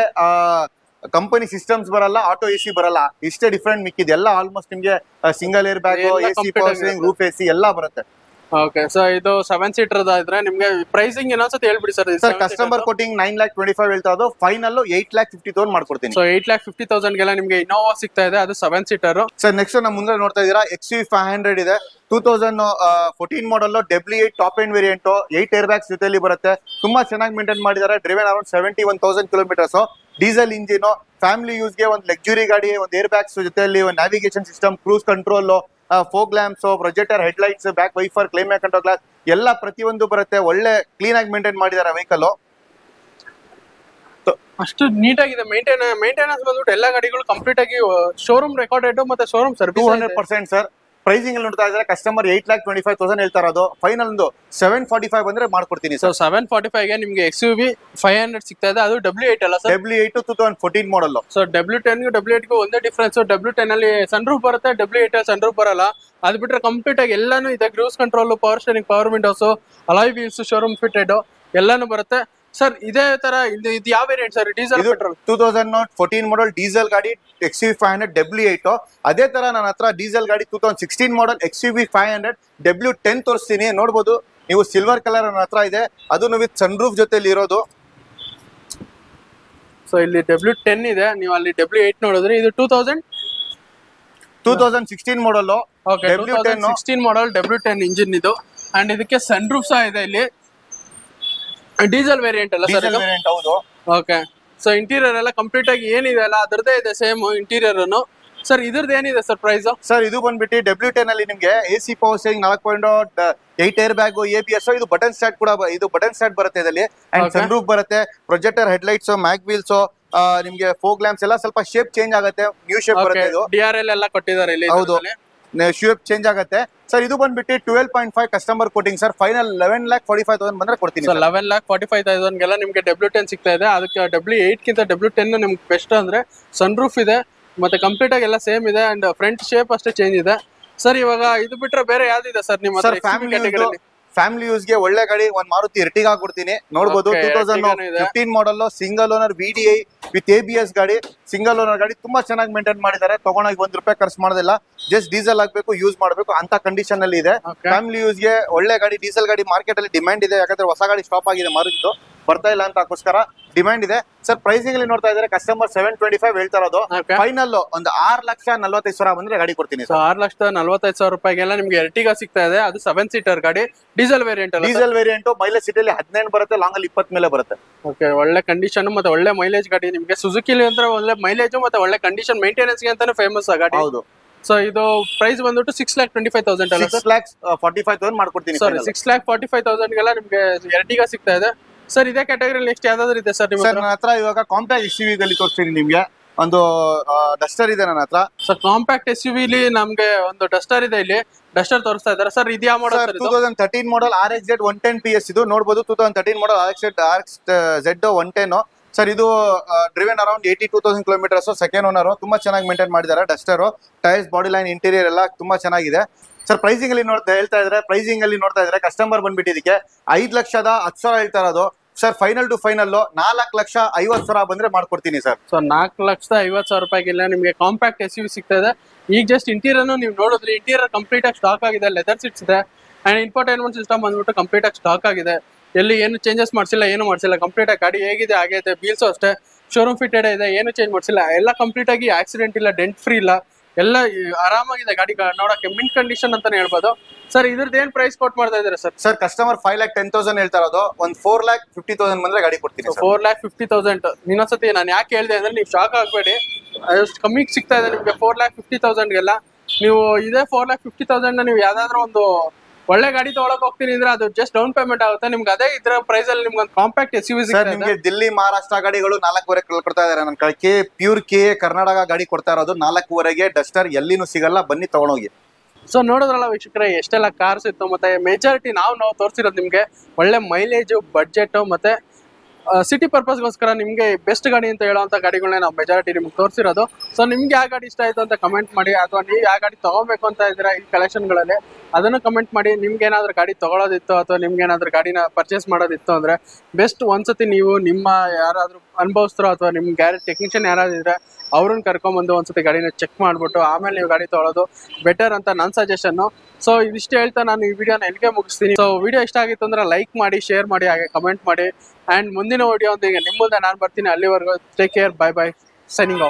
ಕಂಪನಿ ಸಿಸ್ಟಮ್ಸ್ ಬರಲ್ಲ, ಆಟೋ AC ಬರಲ್ಲ. ಇಷ್ಟೇ ಡಿಫ್ರೆಂಟ್. ಮಿಕ್ಕಿದೆ ಎಲ್ಲ ಆಲ್ಮೋಸ್ಟ್ ನಿಮ್ಗೆ single air bag, AC power steering, roof AC ಎಲ್ಲ ಬರುತ್ತೆ. ಓಕೆ, ಸೊ ಇದು 7 ಸೀಟರ್ ಇದ್ರೆ ನಿಮ್ಗೆ ಪ್ರೈಸಿಂಗ್ ಇನ್ನೊಂದ್ಸತಿ ಹೇಳ್ಬಿಡಿ ಸರ್. ಸರ್ ಕಸ್ಟಮರ್ ಕೋಟಿಂಗ್ 9,25,000 ಹೇಳ್ತಾ ಇರೋದು. ಫೈನಲ್ 8,50,000 ಮಾಡ್ಕೊಡ್ತೀನಿ. ಸೊ 8,50,000ಗೆಲ್ಲ ನಿಮ್ಗೆ ಇನೋವಾ ಸಿಗ್ತಾ ಇದೆ, ಅದು 7 ಸೀಟರ್. ಸರ್ ನೆಕ್ಸ್ಟ್ ನಮ್ಮ ಮುಂದೆ ನೋಡ್ತಾ ಇದೀರಾ XUV 500 ಇದೆ. 2014 model W8 top end variant. 8 air bags ಜೊತೆಲಿ ಬರುತ್ತೆ. ತುಂಬಾ ಚೆನ್ನಾಗಿ ಮೇಂಟೈನ್ ಮಾಡಿದ್ದಾರೆ. Driven around 71,000 kilometres. Diesel engine, family ಯೂಸ್ಗೆ ಒಂದು ಲಕ್ಸುರಿ ಗಾಡಿ. ಒಂದು ಏರ್ ಬ್ಯಾಗ್ಸ್ ಜೊತೆಲಿ ಒಂದು navigation system, cruise control, fog lamps, projector, head lights, back wiper, climate control glass ಎಲ್ಲ ಪ್ರತಿಯೊಂದು ಬರುತ್ತೆ. ಒಳ್ಳೆ ಕ್ಲೀನ್ ಆಗಿ ಮೇಂಟೈನ್ ಮಾಡಿದ್ದಾರೆ ವೆಹಿಕಲ್. ಅಷ್ಟು ನೀಟಾಗಿದೆ. ಮೇಂಟೆನೆನ್ಸ್ ಬಂದ್ಬಿಟ್ಟು ಎಲ್ಲ ಗಾಡಿಗಳು ಕಂಪ್ಲೀಟ್ ಆಗಿ ಶೋರೂಮ್ ರೆಕಾರ್ಡೆಡ್ ಮತ್ತೆ ಶೋರೂಮ್ ಸರ್ವಿಸ್ 200% ಸರ್. ಪ್ರೈಸಿಂಗ್ ಅಲ್ಲಿ ನೋಡ್ತಾ ಇದ್ದಾರೆ ಕಸ್ಟಮರ್ 8,25,000 ಹೇಳ್ತಾ ಇರೋದು. ಫೈನಲ್ ಒಂದು 745 ಬಂದ್ರೆ ಮಾಡ್ಕೊಡ್ತೀನಿ ಸರ್. 745ಗೆ ನಿಮ್ಗೆ XUV 500 ಸಿಗ್ತಾ ಇದೆ. ಅದು W8 ಅಲ್ಲ ಸರ್? W8 2014 ಮಾಡಲ್. ಸೊ W10 W8 ಒಂದೇ ಡಿಫ್ರೆನ್ಸ್. W10 ಅಲ್ಲಿ ಸನ್ ರೂಫ್ ಬರುತ್ತೆ, W8 ಅಲ್ಲಿ ಸನ್ ರೂಫ್ ಬರಲ್ಲ. ಅದ್ ಬಿಟ್ರೆ ಕಂಪ್ಲೀಟ್ ಆಗಿ ಎಲ್ಲಾನು ಇದೆ. Cruise control, power steering, power Windows, alloy wheels, showroom fitted ಎಲ್ಲಾನು ಬರುತ್ತೆ. ಸರ್ ಇದೇ ತರ ಇದು ಯಾವ ವೇರಿಯಂಟ್ ಸರ್? Diesel, petrol? 2014 ಮಾಡಲ್ ಡೀಸೆಲ್ ಗಾಡಿ XUV 500 W8. ಅದೇ ತರ ನನ್ನ ಹತ್ರ ಡೀಸೆಲ್ ಗಾಡಿ 2016 ಮಾಡಲ್ XUV 500 W10 ತೋರಿಸ್ತೀನಿ. ನೋಡ್ಬೋದು ನೀವು, ಸಿಲ್ವರ್ ಕಲರ್ ನನ್ನ ಹತ್ರ ಇದೆ. ಅದು ವಿತ್ ಸನ್ ರೂಫ್ ಜೊತೆಲಿ ಇರೋದು. ಸೊ ಇಲ್ಲಿ W10 ಇದೆ, ನೀವು ಅಲ್ಲಿ W8 ನೋಡಿದ್ರಿ. ಇದು 2016 ಮಾಡಲ್. ಓಕೆ, 2016 ಮಾಡಲ್ W10 ಇಂಜಿನ್ ಇದು. ಅಂಡ್ ಇದಕ್ಕೆ ಸನ್ ರೂಫ್ ಸಹ ಇದೆ. ಇಲ್ಲಿ ಡೀಸೆಲ್ ವೇರಿಯಂಟ್ ಅಲ್ಲ ಸರ್? ಹೌದು. ಓಕೆ, ಸೊ ಇಂಟೀರಿಯರ್ ಎಲ್ಲ ಕಂಪ್ಲೀಟ್ ಆಗಿ ಏನಿದೆ ಅಲ್ಲ ಅದರದೇ ಇದೆ ಸೇಮ್ ಇಂಟೀರಿಯರ್. ಸರ್ ಇದ್ರದ್ದು ಏನಿದೆ ಸರ್ ಪ್ರೈಸ್? ಸರ್ ಇದು ಬಂದ್ಬಿಟ್ಟು W10 ಅಲ್ಲಿ ನಿಮ್ಗೆ AC power steering, 4.8 air bag, ABS. ಇದು ಬಟನ್ ಸ್ಟಾರ್ಟ್ ಕೂಡ, ಇದು ಬಟನ್ ಸ್ಟಾರ್ಟ್ ಬರುತ್ತೆ ಇದರಲ್ಲಿ. ಅಂಡ್ ಸನ್ ರೂಫ್ ಬರುತ್ತೆ, projector, head lights, mag wheels, ನಿಮ್ಗೆ ಫೋಗ್ ಲ್ಯಾಂಪ್ಸ್ ಎಲ್ಲ ಸ್ವಲ್ಪ ಶೇಪ್ ಚೇಂಜ್ ಆಗುತ್ತೆ. ನ್ಯೂ ಶೇಪ್ ಬರುತ್ತೆ. ಇದು DRL ಎಲ್ಲ ಕೊಟ್ಟಿದ್ದಾರೆ ಇಲ್ಲಿ. ಹೌದು, ಶೇಪ್ ಚೇಂಜ್ ಆಗುತ್ತೆ. ಸರ್ ಇದು ಬಂದ್ಬಿಟ್ಟು 12.5 ಕಸ್ಟಮರ್ ಕೋಟಿಂಗ್ ಸರ್. ಫೈನಲ್ 11,45,000 ಬಂದ್ರೆ ಕೊಡ್ತೀನಿ. 11,45,000ಗೆಲ್ಲ ನಿಮ್ಗೆ W10 ಸಿಗ್ತಾ ಇದೆ. ಅದಕ್ಕೆ W8 ಗಿಂತ W10 ನಿಮ್ಗೆ ಬೆಸ್ಟ್ ಅಂದ್ರೆ ಸನ್ ರೂಫ್ ಇದೆ, ಮತ್ತೆ ಕಂಪ್ಲೀಟ್ ಆಗಿ ಎಲ್ಲ ಸೇಮ್ ಇದೆ. ಅಂಡ್ ಫ್ರಂಟ್ ಶೇಪ್ ಅಷ್ಟೇ ಚೇಂಜ್ ಇದೆ. ಸರ್ ಇವಾಗ ಇದು ಬಿಟ್ರೆ ಬೇರೆ ಯಾವ್ದಿದೆ ಸರ್ ನಿಮ್ಮ ಫ್ಯಾಮಿಲಿ ಯೂಸ್ಗೆ ಒಳ್ಳೆ ಗಾಡಿ? ಒಂದು ಮಾರುತಿ ಎರ್ಟಿಗಾ ಕೊಡ್ತೀನಿ. ನೋಡ್ಬೋದು 2015 ಮಾಡಲ್ single owner VDI with ABS ಗಾಡಿ. ಸಿಂಗಲ್ ಓನರ್ ಗಾಡಿ ತುಂಬಾ ಚೆನ್ನಾಗಿ ಮೇಂಟೈನ್ ಮಾಡಿದ್ದಾರೆ. ತಗೊಂಡೋಗಿ ₹1 ಖರ್ಚು ಮಾಡೋದಿಲ್ಲ. ಜಸ್ಟ್ ಡೀಸೆಲ್ ಹಾಕ್ಬೇಕು, ಯೂಸ್ ಮಾಡಬೇಕು ಅಂತ ಕಂಡೀಷನ್ ಅಲ್ಲಿ ಇದೆ. ಫ್ಯಾಮಿಲಿ ಯೂಸ್ಗೆ ಒಳ್ಳೆ ಗಾಡಿ. ಡೀಸೆಲ್ ಗಾಡಿ ಮಾರ್ಕೆಟ್ ಅಲ್ಲಿ ಡಿಮ್ಯಾಂಡ್ ಇದೆ, ಯಾಕಂದ್ರೆ ಹೊಸ ಗಾಡಿ ಸ್ಟಾಪ್ ಆಗಿದೆ, ಮಾರುತಿದು ಬರ್ತಾ ಇಲ್ಲ ಅಂತ ಅದಕ್ಕೋಸ್ಕರ ಡಿಮ್ಯಾಂಡ್ ಇದೆ. ಸರ್ ಪ್ರೈಸಿಂಗ್ ಅಲ್ಲಿ ನೋಡ್ತಾ ಇದ್ದಾರೆ ಕಸ್ಟಮರ್ 725 ಹೇಳ್ತಾ ಇರೋದು. ಫೈನಲ್ ಒಂದು 6,45,000 ಬಂದ್ರೆ ಗಾಡಿ ಕೊಡ್ತೀನಿ. 6,45,000 ರೂಪಾಯಿಗೆಲ್ಲ ನಿಮ್ಗೆ ಎರ್ಟಿಗಾ ಸಿಗ್ತಾ ಇದೆ. ಅದು 7 ಸೀಟರ್ ಗಾಡಿ, diesel variant. Diesel variant mileage ಸಿಟಿಯಲ್ಲಿ 18 ಬರುತ್ತೆ, ಲಾಂಗ್ ಅಲ್ಲಿ 20 ಮೇಲೆ ಬರುತ್ತೆ. ಓಕೆ, ಒಳ್ಳೆ ಕಂಡೀಷನ್ ಮತ್ತೆ ಒಳ್ಳೆ ಮೈಲೇಜ್ ಗಾಡಿ ನಿಮ್ಗೆ. ಸುಜುಕಿಲಿ ಅಂದ್ರೆ ಒಳ್ಳೆ ಮೈಲೇಜ್ ಮತ್ತೆ ಒಳ್ಳೆ ಕಂಡೀಷನ್, ಮೇಂಟೆನೆನ್ಸ್ ಗೆ ಅಂತಾನೆ ಫೇಮಸ್ ಆ ಗಾಡಿ. ಹೌದು. ಸೊ ಇದು ಪ್ರೈಸ್ ಬಂದ್ಬಿಟ್ಟು 6,25,000 ಅಲ್ಲ ಸರ್? 6,45,000 ಮಾಡ್ಕೊಡ್ತೀನಿ. ಸಾರಿ 6,45,000 ನಿಮ್ಗೆ Ertiga ಸಿಗ್ತಾ ಇದೆ ಸರ್. ಇದೇ ಕ್ಯಾಟಗರಿ ನೆಕ್ಸ್ಟ್ ಯಾವ್ದಾದ್ರು ಇದೆ ಸರ್ ನಿಮ್ಮ ನನ್ನ ಹತ್ರ? ಇವಾಗ ಕಾಂಪ್ಯಾಕ್ಟ್ SUV ಗಳಲ್ಲಿ ತೋರಿಸ್ತೀನಿ ನಿಮ್ಗೆ. ಒಂದು ಡಸ್ಟರ್ ಇದೆ ನನ್ನ ಹತ್ರ ಸರ್. ಕಾಂಪ್ಯಾಕ್ಟ್ SUV ಇಲ್ಲಿ ನಮ್ಗೆ ಒಂದು ಡಸ್ಟರ್ ಇದೆ, ಇಲ್ಲಿ ಡಸ್ಟರ್ ತೋರಿಸ್ತಾ ಇದ್ದಾರೆ ಸರ್. ಇದು ಯಾವ model sir? 2013 model RXZ 110 PS ಇದು ನೋಡಬಹುದು. 2013 ಮಾಡಲ್ RXZ 110 ಸರ್. ಇದು driven around 82,000 kilometres. Second owner, ತುಂಬಾ ಚೆನ್ನಾಗಿ ಮೇಂಟೈನ್ ಮಾಡಿದ್ದಾರೆ. Duster, tyres, body line, interior ಎಲ್ಲ ತುಂಬಾ ಚೆನ್ನಾಗಿದೆ ಸರ್. ಪ್ರೈಸಿಂಗ್ ಅಲ್ಲಿ ಪ್ರೈಸಿಂಗ್ ಅಲ್ಲಿ ನೋಡ್ತಾ ಇದ್ರೆ ಕಸ್ಟಮರ್ ಬಂದ್ಬಿಟ್ಟು ಇದಕ್ಕೆ 5,10,000 ಹೇಳ್ತಾ ಇರೋದು ಸರ್. ಫೈನಲ್ ಟು ಫೈನಲ್ 4,50,000 ಬಂದ್ರೆ ಮಾಡ್ಕೊಡ್ತೀನಿ ಸರ್. ಸೊ 4,50,000 ರೂಪಾಯಿಗೆ ನಿಮಗೆ ಕಾಂಪ್ಯಾಕ್ಟ್ SUV ಸಿಗ್ತಾ ಇದೆ. ಈಗ ಜಸ್ಟ್ ಇಂಟೀರಿಯರ್ ನೀವು ನೋಡಿದ್ರಿ, ಇಂಟೀರಿಯರ್ ಕಂಪ್ಲೀಟ್ ಆಗಿ ಸ್ಟಾಕ್ ಆಗಿದೆ. ಲೆದರ್ ಸೀಟ್ಸ್ ಇದೆ ಅಂಡ್ ಇನ್ಫೋಟೈನ್ಮೆಂಟ್ ಸಿಸ್ಟಮ್ ಬಂದ್ಬಿಟ್ಟು ಕಂಪ್ಲೀಟ್ ಆಗಿ ಸ್ಟಾಕ್ ಆಗಿದೆ. ಎಲ್ಲಿ ಏನು ಚೇಂಜಸ್ ಮಾಡಿಸಿಲ್ಲ, ಏನು ಮಾಡಿಸಿಲ್ಲ. ಕಂಪ್ಲೀಟ್ ಆಗಿ ಗಾಡಿ ಹೇಗಿದೆ ಹಾಗೆ ಇದೆ. ವೀಲ್ಸು ಅಷ್ಟೇ ಶೋರೂಮ್ ಫಿಟೆಡ್ ಇದೆ, ಏನು ಚೇಂಜ್ ಮಾಡಿಸಿಲ್ಲ. ಎಲ್ಲ ಕಂಪ್ಲೀಟ್ ಆಗಿ ಆಕ್ಸಿಡೆಂಟ್ ಇಲ್ಲ, ಡೆಂಟ್ ಫ್ರೀ ಇಲ್ಲ, ಎಲ್ಲ ಆರಾಮಾಗಿದೆ ಗಾಡಿ ನೋಡಕ್ಕೆ. ಮಿಂಟ್ ಕಂಡೀಷನ್ ಅಂತಾನೆ ಹೇಳ್ಬೋದು ಸರ್. ಇದ್ರದ್ದು ಏನ್ ಪ್ರೈಸ್ ಕೊಟ್ ಮಾಡ್ತಾ ಇದಾರೆ ಸರ್? ಸರ್ ಕಸ್ಟಮರ್ 5,10,000 ಹೇಳ್ತಾ ಇರೋದು. ಒಂದು 4,50,000 ಬಂದ್ರೆ ಗಾಡಿ ಕೊಡ್ತೀನಿ. 4,50,000 ಇನ್ನೊಂದ್ಸತಿ ನಾನು ಯಾಕೆ ಹೇಳಿದೆ ಅಂದ್ರೆ ನೀವು ಶಾಕ್ ಆಗ್ಬೇಡಿ, ಅಷ್ಟು ಕಮ್ಮಿಗೆ ಸಿಗ್ತಾ ಇದೆ ನಿಮ್ಗೆ 4,50,000ಗೆಲ್ಲ. ನೀವು ಇದೇ 4,50,000 ನೀವು ಯಾವ್ದಾದ್ರು ಒಂದು ಒಳ್ಳೆ ಗಾಡಿ ತಗೊಳಕ್ ಹೋಗ್ತೀನಿ ಅಂದ್ರೆ ಅದು ಜಸ್ಟ್ ಡೌನ್ ಪೇಮೆಂಟ್ ಆಗುತ್ತೆ ನಿಮ್ಗೆ. ಅದೇ ಇದ್ರ ಪ್ರೈಸ್ ಅಲ್ಲಿ ನಿಮ್ಗೆ ಒಂದು ಕಾಂಪ್ಯಾಕ್ಟ್ SUV ಸಿಗ್ತಾ ಇದೆ. ನಿಮ್ಗೆ ದಿಲ್ಲಿ ಮಹಾರಾಷ್ಟ್ರ ಗಾಡಿಗಳು 4,500 ಕೊಡ್ತಾ ಇದಾರೆ. ನನ್ನ ಕಡೆ ಪ್ಯೂರ್ ಕೆ ಕರ್ನಾಟಕ ಗಾಡಿ ಕೊಡ್ತಾ ಇರೋದು 4,500ಗೆ. ಡಸ್ಟರ್ ಎಲ್ಲಿನೂ ಸಿಗಲ್ಲ, ಬನ್ನಿ ತಗೊಂಡೋಗಿ. ಸೊ ನೋಡಿದ್ರಲ್ಲ ವೀಕ್ಷಕರೇ, ಎಷ್ಟೆಲ್ಲ ಕಾರ್ಸ್ ಇತ್ತು. ಮತ್ತೆ ಮೆಜಾರಿಟಿ ನಾವು ತೋರಿಸಿರೋದು ನಿಮ್ಗೆ ಒಳ್ಳೆ ಮೈಲೇಜ್, ಬಡ್ಜೆಟ್ ಮತ್ತೆ ಸಿಟಿ ಪರ್ಪಸ್ಗೋಸ್ಕರ ನಿಮ್ಗೆ ಬೆಸ್ಟ್ ಗಾಡಿ ಅಂತ ಹೇಳುವಂತ ಗಾಡಿಗಳನ್ನ ನಾವು ಮೆಜಾರಿಟಿ ನಿಮ್ಗೆ ತೋರಿಸಿರೋದು. ಸೊ ನಿಮ್ಗೆ ಯಾವ ಗಾಡಿ ಇಷ್ಟ ಆಯ್ತು ಅಂತ ಕಮೆಂಟ್ ಮಾಡಿ, ಅಥವಾ ನೀವು ಯಾವ ಗಾಡಿ ತಗೋಬೇಕು ಅಂತ ಇದ್ದೀರಾ ಈ ಕಲೆಕ್ಷನ್ಗಳಲ್ಲಿ ಅದನ್ನು ಕಮೆಂಟ್ ಮಾಡಿ. ನಿಮ್ಗೆ ಏನಾದ್ರು ಗಾಡಿ ತಗೊಳ್ಳೋದಿತ್ತು ಅಥವಾ ನಿಮ್ಗೆ ಏನಾದ್ರು ಗಾಡಿನ ಪರ್ಚೇಸ್ ಮಾಡೋದಿತ್ತು ಅಂದ್ರೆ ಬೆಸ್ಟ್ ಒಂದ್ಸತಿ ನೀವು ನಿಮ್ಮ ಯಾರಾದ್ರೂ ಅನುಭವಿಸ್ತಾರೋ ಅಥವಾ ನಿಮ್ ಗ್ಯಾರೇಜ್ ಟೆಕ್ನಿಷಿಯನ್ ಯಾರಾದ್ರೂ ಇದ್ರೆ ಅವ್ರನ್ನ ಕರ್ಕೊಂಡ್ಬಂದು ಒಂದ್ಸತಿ ಗಾಡಿನ ಚೆಕ್ ಮಾಡ್ಬಿಟ್ಟು ಆಮೇಲೆ ನೀವು ಗಾಡಿ ತಗೊಳ್ಳೋದು ಬೆಟರ್ ಅಂತ ನನ್ನ ಸಜೆಷನ್. ಸೊ ಇದಿಷ್ಟು ಹೇಳ್ತಾ ನಾನು ಈ ವಿಡಿಯೋನ ಎಲ್ಲಿಗೆ ಮುಗಿಸ್ತೀನಿ. ಸೊ ವಿಡಿಯೋ ಇಷ್ಟ ಆಗಿತ್ತು ಅಂದ್ರೆ ಲೈಕ್ ಮಾಡಿ, ಶೇರ್ ಮಾಡಿ, ಹಾಗೆ ಕಮೆಂಟ್ ಮಾಡಿ. ಅಂಡ್ ಮುಂದಿನ ವಿಡಿಯೋ ಒಂದಿಗೆ ನಿಮ್ಮ ಮುಂದೆ ನಾನು ಬರ್ತೀನಿ. ಅಲ್ಲಿವರೆಗೂ take care, bye bye, signing off.